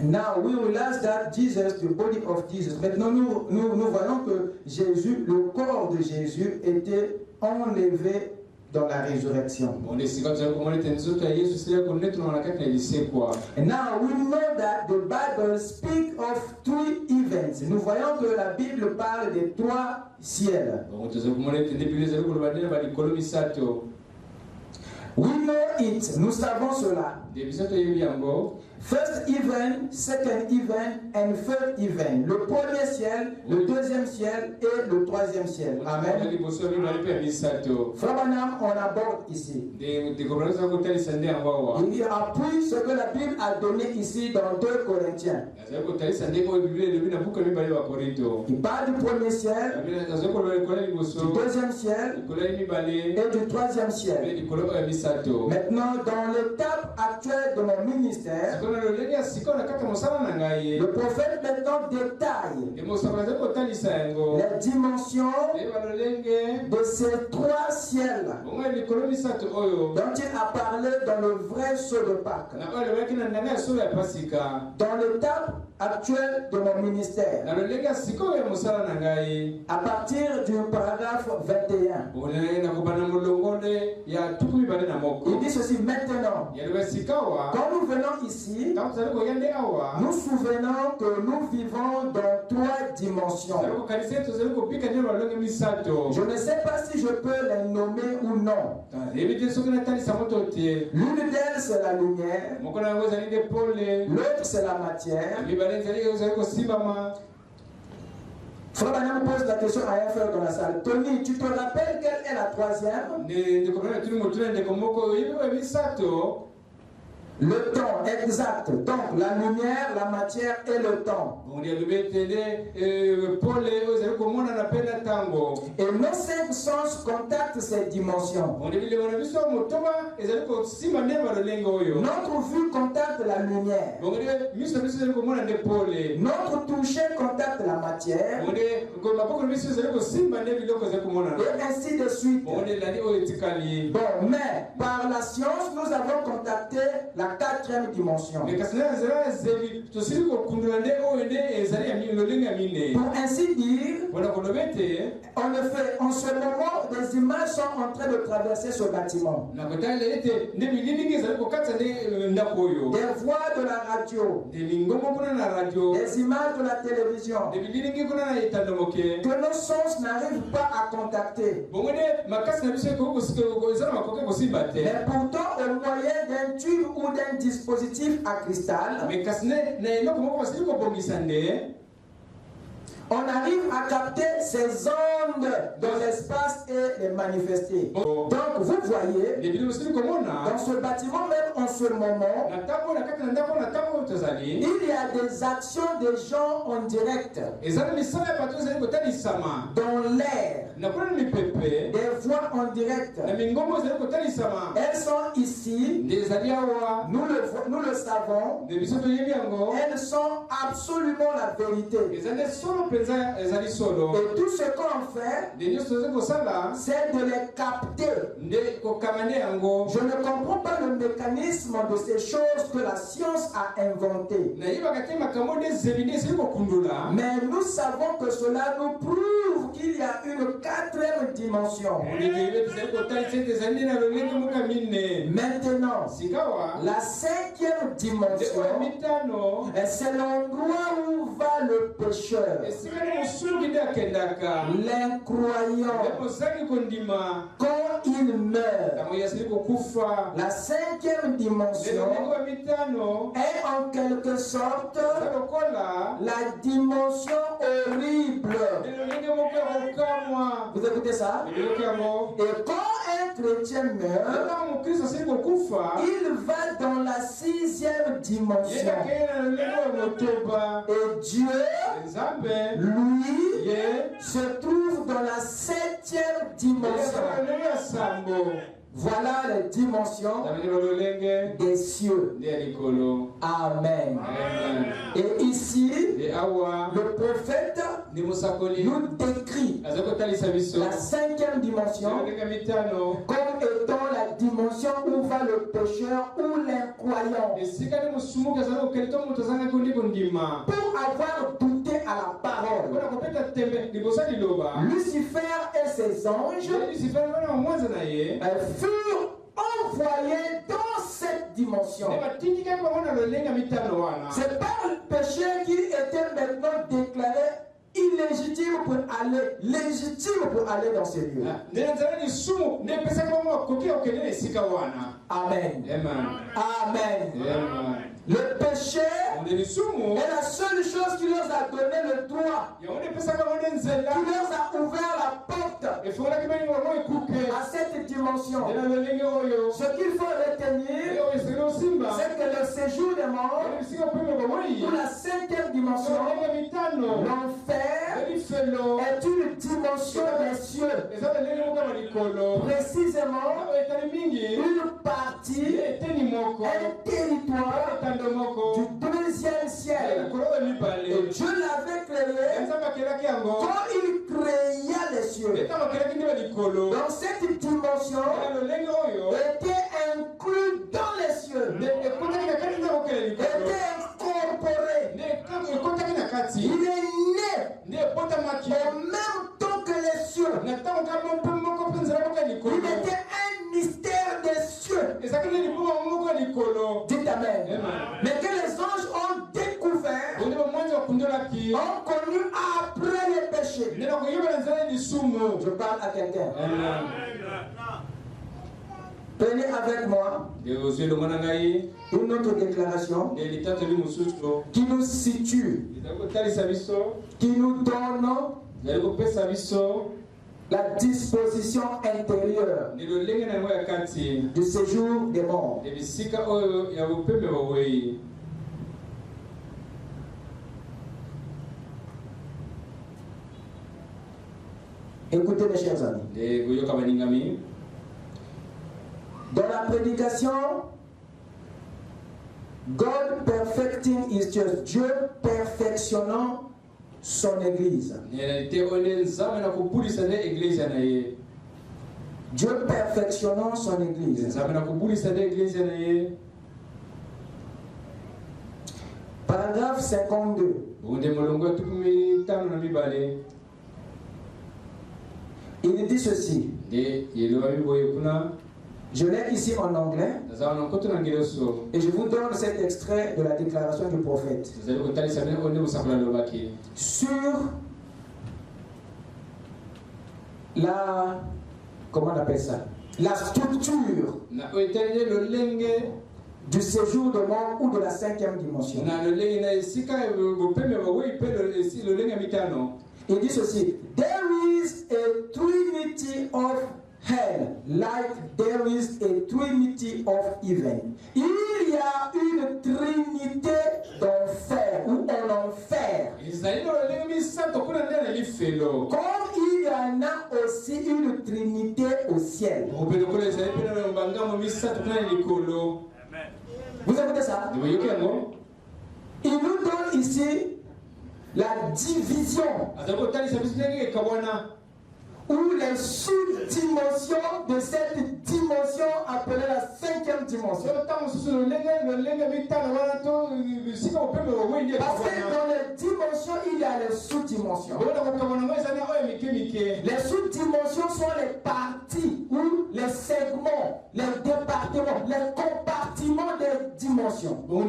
Now, we realize that Jesus, the body of Jesus. Maintenant, nous voyons que Jésus, le corps de Jésus, était enlevé dans la résurrection. And now we know that the Bible speaks of three events. Nous voyons que la Bible parle de trois ciels. We know it. Nous savons cela. First event, second event, and third event. Le premier ciel, le deuxième ciel et le troisième ciel. Amen. Frère Branham, on aborde ici. Il appuie ce que la Bible a donné ici dans 2 Corinthiens. Il parle du premier ciel, du deuxième ciel et du troisième ciel. Maintenant, dans l'étape actuelle de mon ministère, le prophète maintenant détaille les dimensions de ces trois ciels dont il a parlé dans le vrai sceau de Pâques. Dans l'étape actuelle de mon ministère, à partir du paragraphe 21, il dit ceci: maintenant, quand nous venons ici, nous souvenons que nous vivons dans 3 dimensions. Je ne sais pas si je peux les nommer ou non. L'une d'elles, c'est la lumière. L'autre, c'est la matière. Frère Branham pose la question à un frère dans la salle. Tony, tu te rappelles quelle est la troisième? Le temps, exact. Donc, la lumière, la matière et le temps. Et nos cinq sens contactent ces dimensions. Notre vue contacte la lumière. Notre toucher contacte la matière. Et ainsi de suite. Bon, mais par la science, nous avons contacté la quatrième dimension. Pour ainsi dire, en ce moment, des images sont en train de traverser ce bâtiment. Des voix de la radio, des images de la télévision, que nos sens n'arrivent pas à contacter. Mais pourtant, au moyen d'un tube ou d'un dispositif à cristal, on arrive à capter ces ondes dans l'espace et les manifester. Donc vous voyez, dans ce bâtiment même en ce moment, il y a des actions des gens en direct. Dans l'air, des voix en direct. Elles sont ici, nous le savons. Elles sont absolument la vérité. Et tout ce qu'on fait, c'est de les capter. Je ne comprends pas le mécanisme de ces choses que la science a inventées. Mais nous savons que cela nous prouve qu'il y a une quatrième dimension. Maintenant, la cinquième dimension, c'est l'endroit où va le pécheur. L'incroyant, quand il meurt, la cinquième dimension est en quelque sorte la dimension horrible. Vous écoutez ça? Et quand un chrétien meurt, il va dans la sixième dimension. Et Dieu, lui, se trouve dans la septième dimension. Voilà les dimensions des cieux. Amen. Et ici, le prophète nous décrit la cinquième dimension comme étant la dimension où va le pécheur ou l'incroyant. Pour avoir douté à la parole, Lucifer et ses anges furent envoyés dans cette dimension. C'est par le péché qu'il était maintenant déclaré illégitime pour aller, légitime pour aller dans ces lieux. Amen. Amen. Le péché est la seule chose qui leur a donné le droit, qui leur a ouvert la porte à cette dimension. Ce qu'il faut retenir, c'est que le séjour des morts, pour la cinquième dimension, l'enfer est une dimension des cieux. Précisément, une partie, un territoire du deuxième ciel. Et Dieu l'avait créé quand il créa les cieux. Dans cette dimension, était inclus dans les cieux. Était incorporé. Il est né au même temps que les cieux. Il était un mystère des cieux. Dites Amen. Mais que les anges ont découvert, ont connu après les péchés. Je parle à quelqu'un. Prenez avec moi une autre déclaration qui nous situe, qui nous donne la disposition intérieure du séjour des morts. Écoutez mes chers amis. Dans la prédication, God perfecting his church, Dieu perfectionnant son église. Dieu perfectionnant son église. Paragraphe 52. Il dit ceci. Je l'ai ici en anglais et je vous donne cet extrait de la déclaration du prophète sur la, comment on appelle ça, la structure du séjour de mort ou de la 5e dimension. Il dit ceci: There is a trinity of hell, like there is a trinity of heaven. Il y a une trinité d'enfer ou en enfer. Comme il y en a aussi une trinité au ciel. Vous écoutez ça? Il nous donne ici la division ou les sous-dimensions de cette dimension appelée la 5e dimension. Parce que dans les dimensions, il y a les sous-dimensions. Les sous-dimensions sont les parties ou les segments, les départements, les compartiments des dimensions. Il nous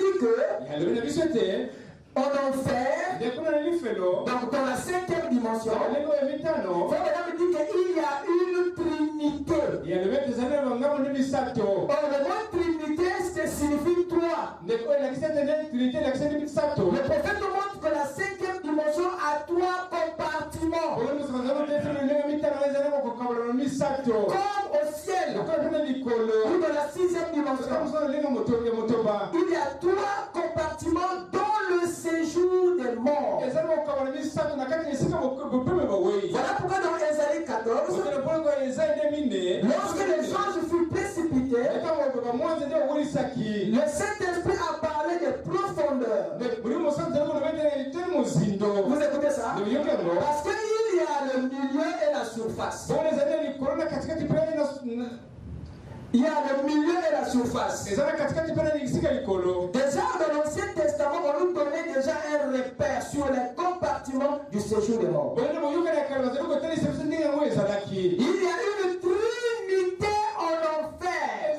dit que en enfer, donc dans la 5e dimension, Frère dit qu'il y a une trinité. Or, le mot trinité, ça signifie trois. Le prophète nous montre que la 5e dimension a trois compartiments. Comme au ciel, ou dans la 6e dimension, il y a trois compartiments dans le séjour des morts. Voilà pourquoi dans Ésaïe 14, lorsque les anges furent précipités, le Saint-Esprit a parlé des profondeurs. Vous écoutez ça? Parce qu'il y a le milieu et la surface. Il y a le milieu et la surface. Déjà dans l'Ancien Testament, on nous donnait déjà un repère sur les compartiments du séjour des morts. Il y a une trinité en enfer.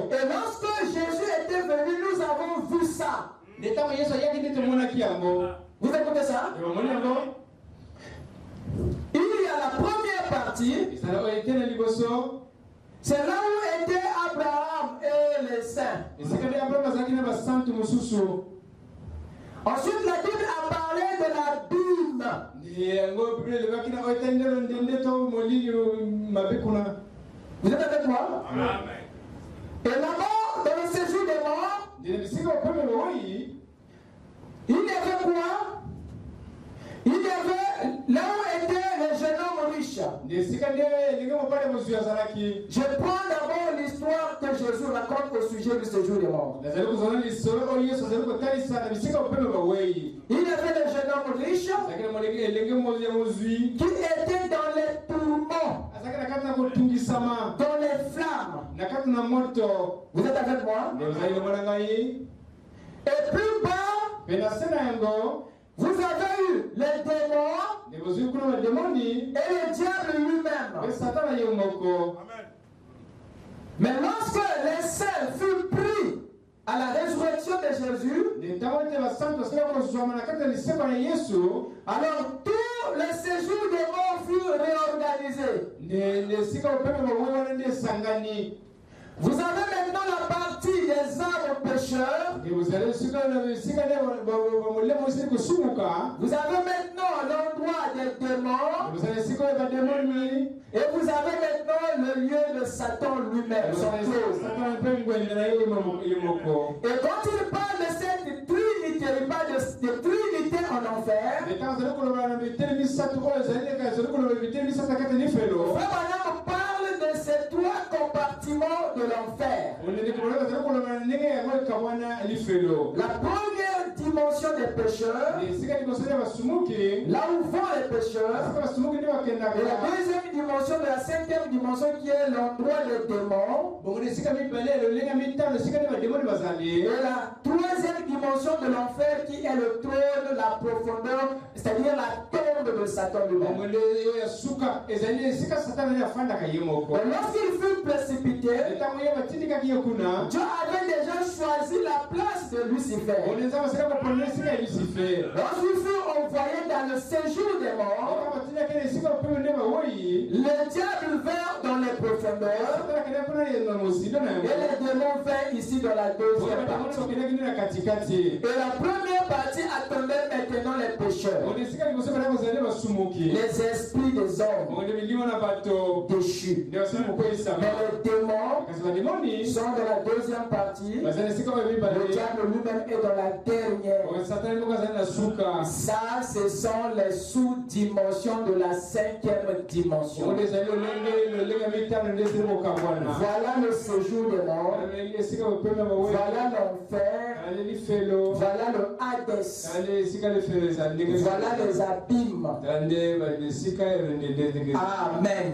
Et lorsque Jésus était venu, nous avons vu ça. Vous écoutez ça? Il y a la première partie. C'est là où étaient Abraham et les saints. Ensuite, la Bible a parlé de l'abîme. Vous êtes avec moi? Et là-bas, dans le séjour des morts, il y avait quoi? Il y avait là où était le jeune homme riche. Je prends d'abord l'histoire que Jésus raconte au sujet du séjour des morts. Il y avait le jeune homme riche qui était dans les tourments, dans les flammes. Vous êtes avec moi? Et plus bas, vous avez eu les démons et le diable lui-même. Mais lorsque les saints furent pris à la résurrection de Jésus, alors tout le séjour des morts fut réorganisé. Vous avez maintenant la partie des âmes pécheurs. Vous avez maintenant l'endroit des démons. Et vous avez maintenant le lieu de Satan lui-même. Et quand il parle de cette trinité, il parle de trinité en enfer. Frère parle de ces trois compartiments de l'enfer. La première dimension des pécheurs, là où vont les pécheurs, et la deuxième dimension de la cinquième dimension qui est l'endroit des démons, et la troisième dimension de l'enfer qui est le trône, la profondeur, c'est-à-dire la tombe de Satan lui-même. Lorsqu'il fut précipité, Dieu avait déjà choisi la place de Lucifer. Lorsqu'il fut envoyé dans le séjour des morts, le diable vint dans les profondeurs et les démons vinrent ici dans la deuxième partie. Et la première partie attendait maintenant les pécheurs, les esprits des hommes déchus. Mais les démons sont dans la deuxième partie. Le diable lui-même est dans la dernière. Ça, ce sont les sous-dimensions de la cinquième dimension. Voilà le séjour des morts. Voilà l'enfer. Voilà le Hadès. Voilà les abîmes. Amen.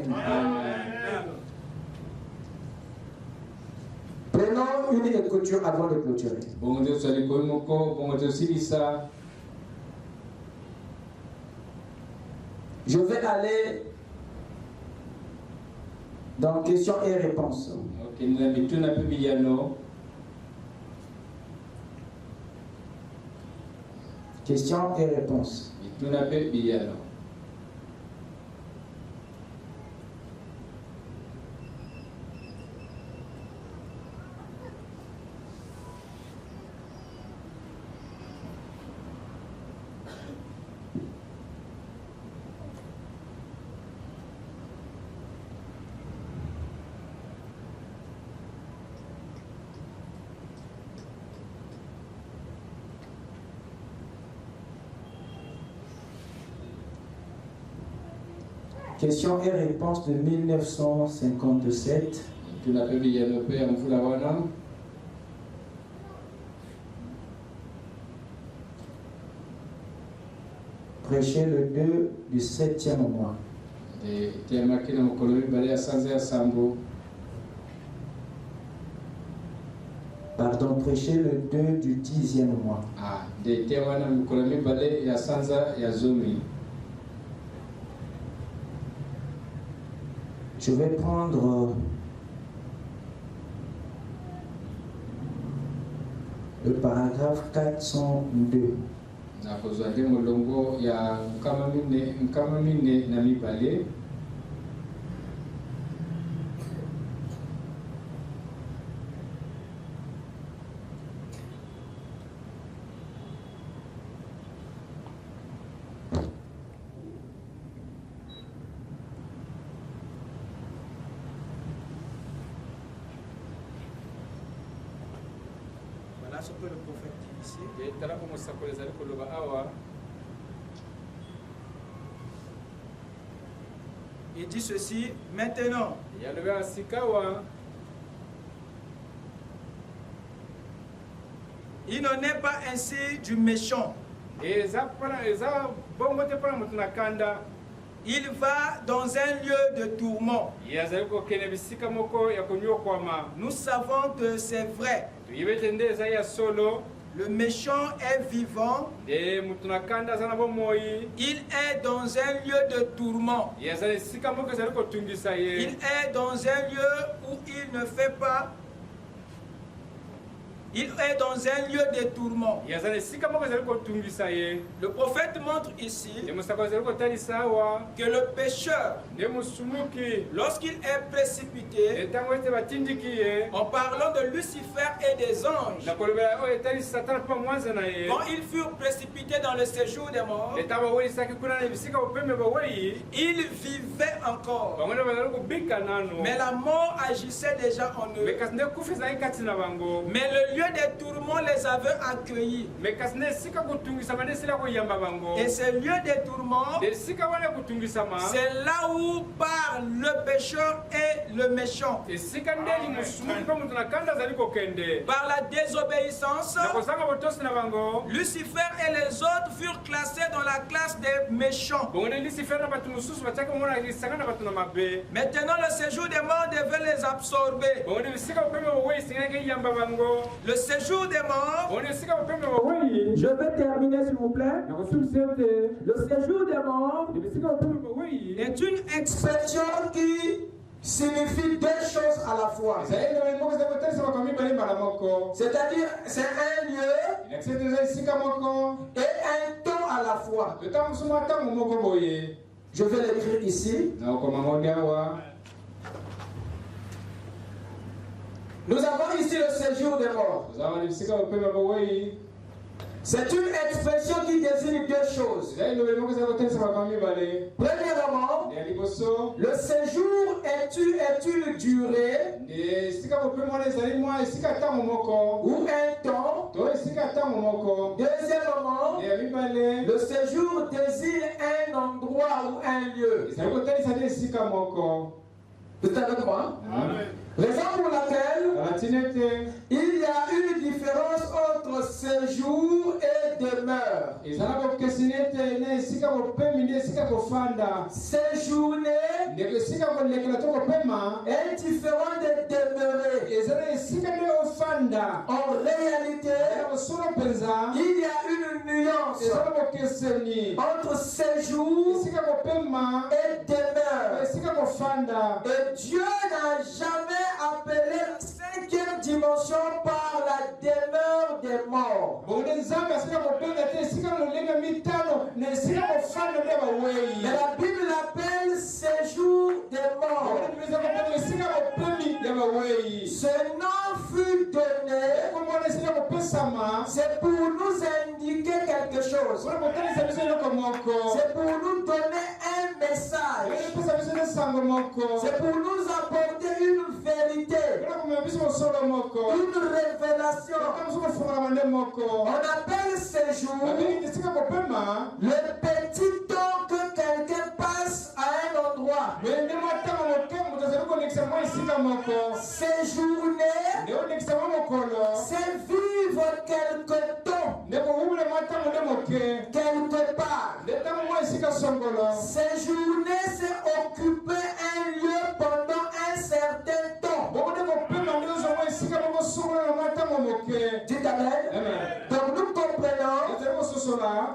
Prenons une écriture avant de clôturer. Je vais aller dans questions et réponses. Questions et réponses. Questions et réponses de 1957. Prêcher le 2 du 7e mois. Pardon, prêcher le 2 du 10e mois. Je vais prendre le paragraphe 402. Ce que le prophète dit ici. Il dit ceci, maintenant. Il n'en est pas ainsi du méchant. Il va dans un lieu de tourment. Nous savons que c'est vrai. Le méchant est vivant. Il est dans un lieu de tourment. Il est dans un lieu où il ne fait pas il est dans un lieu de tourment. Le prophète montre ici que le pécheur, lorsqu'il est précipité, en parlant de Lucifer et des anges, quand ils furent précipités dans le séjour des morts, ils vivaient encore. Mais la mort agissait déjà en eux. Mais le lieu des tourments les avait accueillis. Et ce lieu des tourments, c'est là où parle le pécheur et le méchant. Par la désobéissance, Lucifer et les autres furent classés dans la classe des méchants. Maintenant, le séjour des morts devait les absorber. Le séjour des morts, je vais terminer s'il vous plaît. Le séjour des morts est une expression qui signifie deux choses à la fois. C'est-à-dire, c'est un lieu et un temps à la fois. Je vais l'écrire ici. Nous avons ici le séjour des morts. C'est une expression qui désigne deux choses. Premièrement, le séjour est une durée ou un temps. Deuxièmement, le séjour désigne un endroit ou un lieu. Vous êtes avec moi? Raison pour laquelle il y a une différence entre séjour et demeure. Séjourner est différent de demeurer. En réalité, il y a une nuance entre séjour et demeure. Et Dieu n'a jamais appelé la cinquième dimension par la demeure des morts. Mais la Bible l'appelle séjour des morts. Ce nom fut donné, c'est pour nous indiquer quelque chose. C'est pour nous donner un message. C'est pour nous apporter une vérité, une révélation. On appelle séjour le petit temps que quelqu'un passe à un endroit. Séjourner, c'est vivre quelque temps, quelque part. Séjourner, c'est occuper un lieu pendant un certain temps. Dites amen. Donc nous comprenons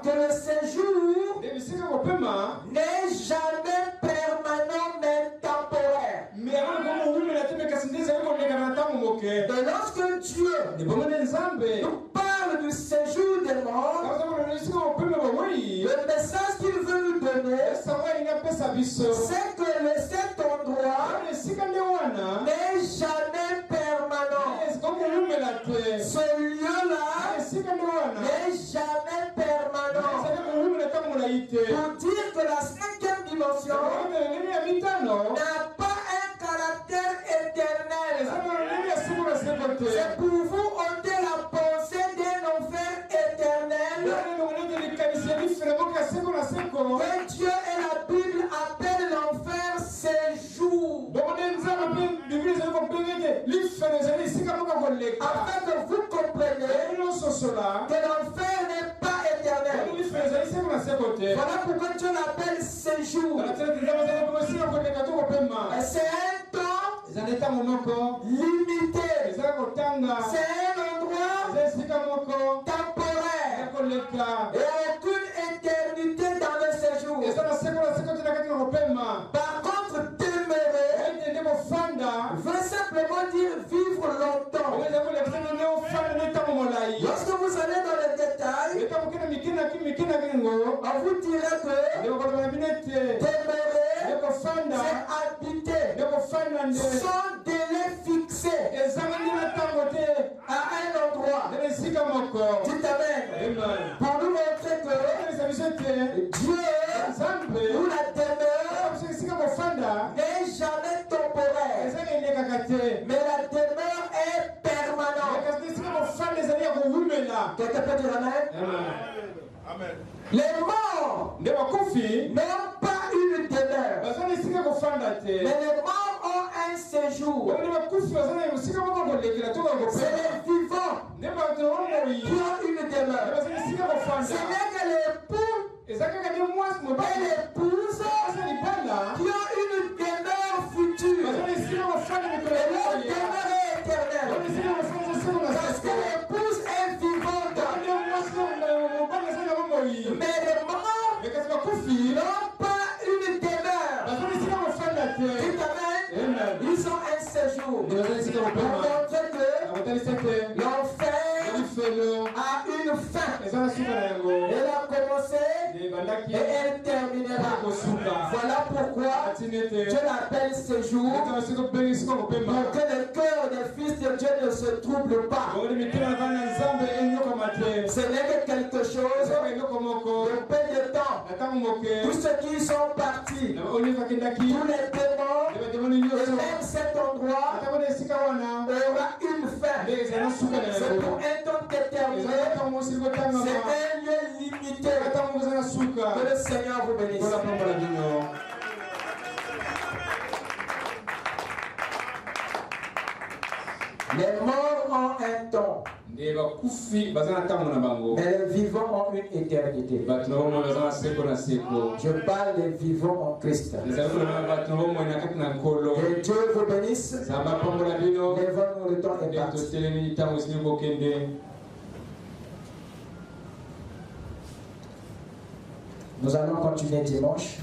que le séjour n'est jamais permanent mais temporaire. Et lorsque Dieu nous parle du séjour des morts, le message qu'il veut nous donner, c'est que cet endroit n'est jamais permanent. Ce lieu-là n'est jamais permanent. Pour dire que la cinquième dimension n'a pas un caractère éternel. C'est pour vous ôter la pensée d'un enfer éternel que Dieu et la Bible appellent l'enfer séjour. Afin que vous compreniez que l'enfer n'est pas éternel. Voilà pourquoi Dieu l'appelle séjour. Et c'est un temps limité. C'est un endroit temporaire. Et aucune éternité dans le séjour. Par contre, demeurer veut simplement dire vivre longtemps. on vous dirait que demeurer, c'est habiter sans délai fixé à un endroit. Dites amen. Pour nous montrer que Dieu ou la demeure n'est jamais temporaire, mais la demeure est permanente. Quelqu'un peut dire amen? Amen. Les morts n'ont pas une demeure, mais les morts ont un séjour. C'est les vivants qui ont une demeure. Ce n'est que l'époux et l'épouse qui ont une demeure future. Et leur demeure est éternelle. Parce que l'épouse est vivante. Mais les morts n'ont pas une demeure. Dites amen. Ils ont un séjour. Pour montrer que l'enfer a une fin. Elle a commencé et elle terminera. Voilà pourquoi Dieu l'appelle séjour, pour que le cœur des fils de Dieu ne se trouble pas. Ce n'est que quelque chose de peu de temps. Tous ceux qui sont partis, tous les démons, et même cet endroit aura une fin. C'est pour un temps déterminé. C'est un lieu limité. Que le Seigneur vous bénisse. Les morts ont un temps, mais les vivants ont une éternité. Je parle des vivants en Christ. Que Dieu vous bénisse. Lèvons-nous, le temps est parti. Nous allons continuer dimanche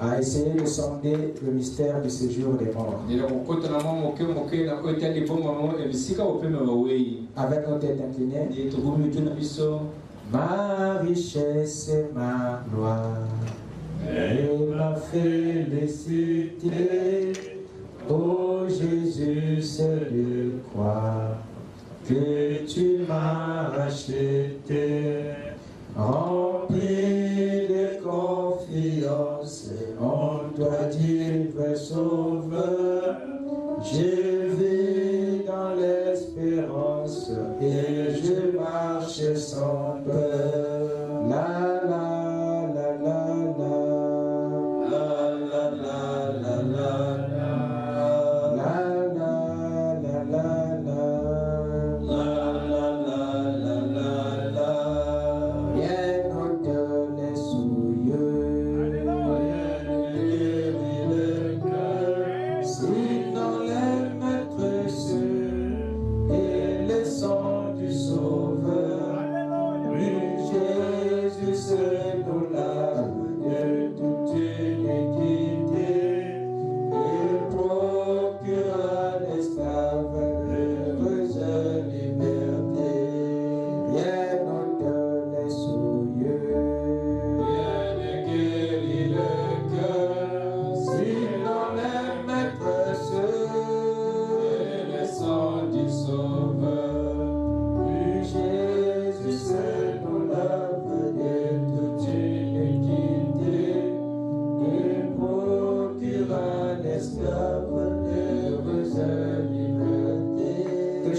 à essayer de sonder le mystère du séjour des morts. Avec nos têtes inclinées. Ma richesse et ma gloire et ma félicité, ô Jésus, c'est de croire que tu m'as racheté. Rempli de confiance en toi, divin Sauveur, je vis dans l'espérance et je marche sans peur. La la la la la, la la la la la, la la la la la.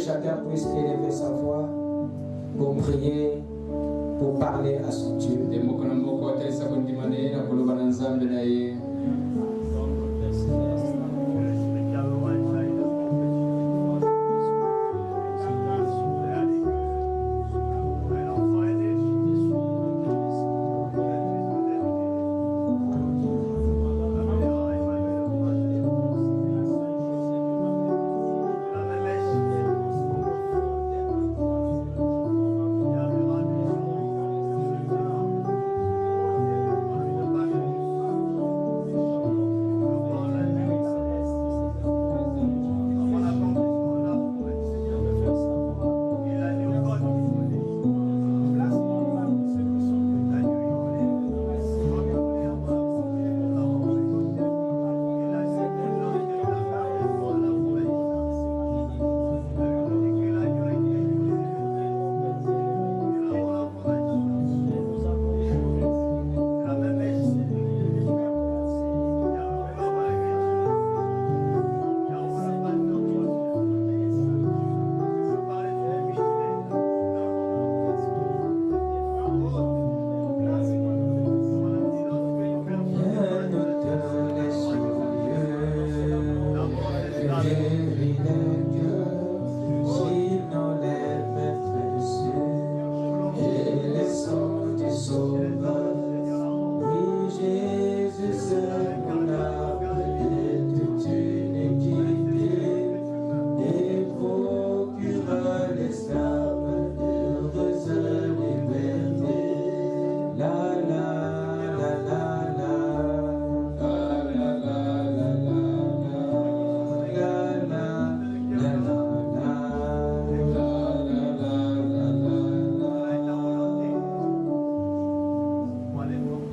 Chacun puisse élever sa voix pour prier, pour parler à son Dieu.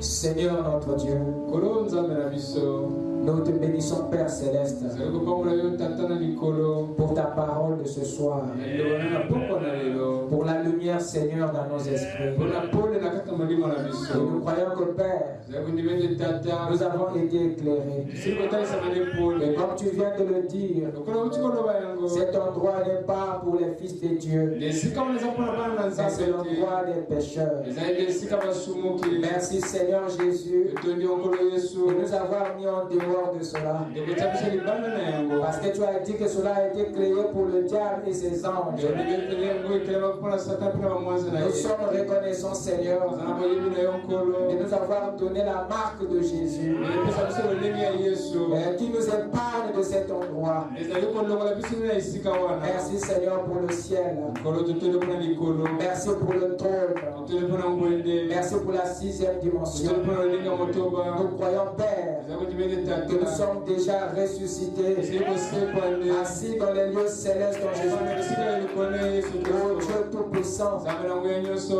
Seigneur notre Dieu, nous te bénissons Père Céleste pour ta parole de ce soir, pour la lumière Seigneur dans nos esprits. Et nous croyons que Père, nous avons été éclairés. Et comme tu viens de le dire, cet endroit n'est pas pour les fils de Dieu, mais c'est l'endroit des pécheurs. Merci Seigneur Jésus de nous avoir mis en dehors de cela. Parce que tu as dit que cela a été créé pour le diable et ses anges. Nous sommes reconnaissants Seigneur de nous avoir donné la marque de Jésus qui nous épargne de cet endroit. Merci Seigneur pour le ciel. Merci pour le trône. Merci pour la 6e dimension. Nous croyons Père que nous sommes déjà ressuscités, assis dans les lieux célestes en Jésus-Christ. Oh Dieu Tout-Puissant,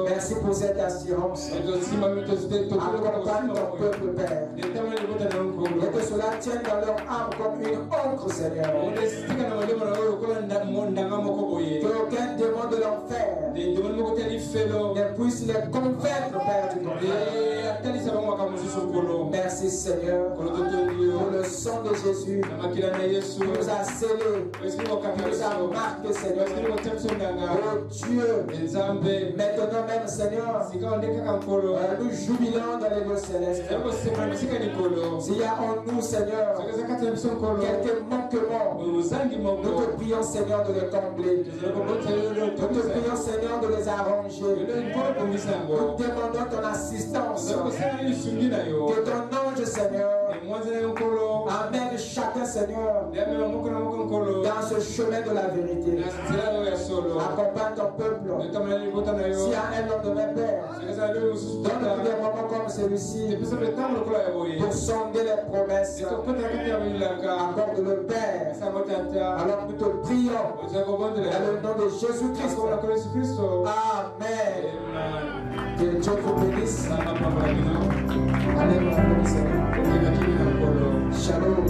merci pour cette assurance. Accompagne ton peuple Père, et que cela tienne dans leur âme comme une encre Seigneur. Qu'aucun démon de l'enfer ne puisse les convaincre Père du monde. Merci Seigneur pour le sang de Jésus qui nous a scellés, qui nous a marqués Seigneur. Oh Dieu, maintenant même Seigneur, nous jubilons dans les lieux célestes. S'il y a en nous Seigneur quelques manquements, nous te prions Seigneur de les combler. Nous te prions Seigneur de les arranger. Nous demandons ton assistance. Que ton ange Seigneur amène chacun Seigneur dans ce chemin de la vérité. Accompagne ton peuple. S'il y a un homme de mes pères, donne-nous des moments comme celui-ci pour sonder les promesses. Accorde le Père. Alors nous te prions dans le nom de Jésus-Christ. Amen. Que Dieu vous bénisse. Allez, Shalom.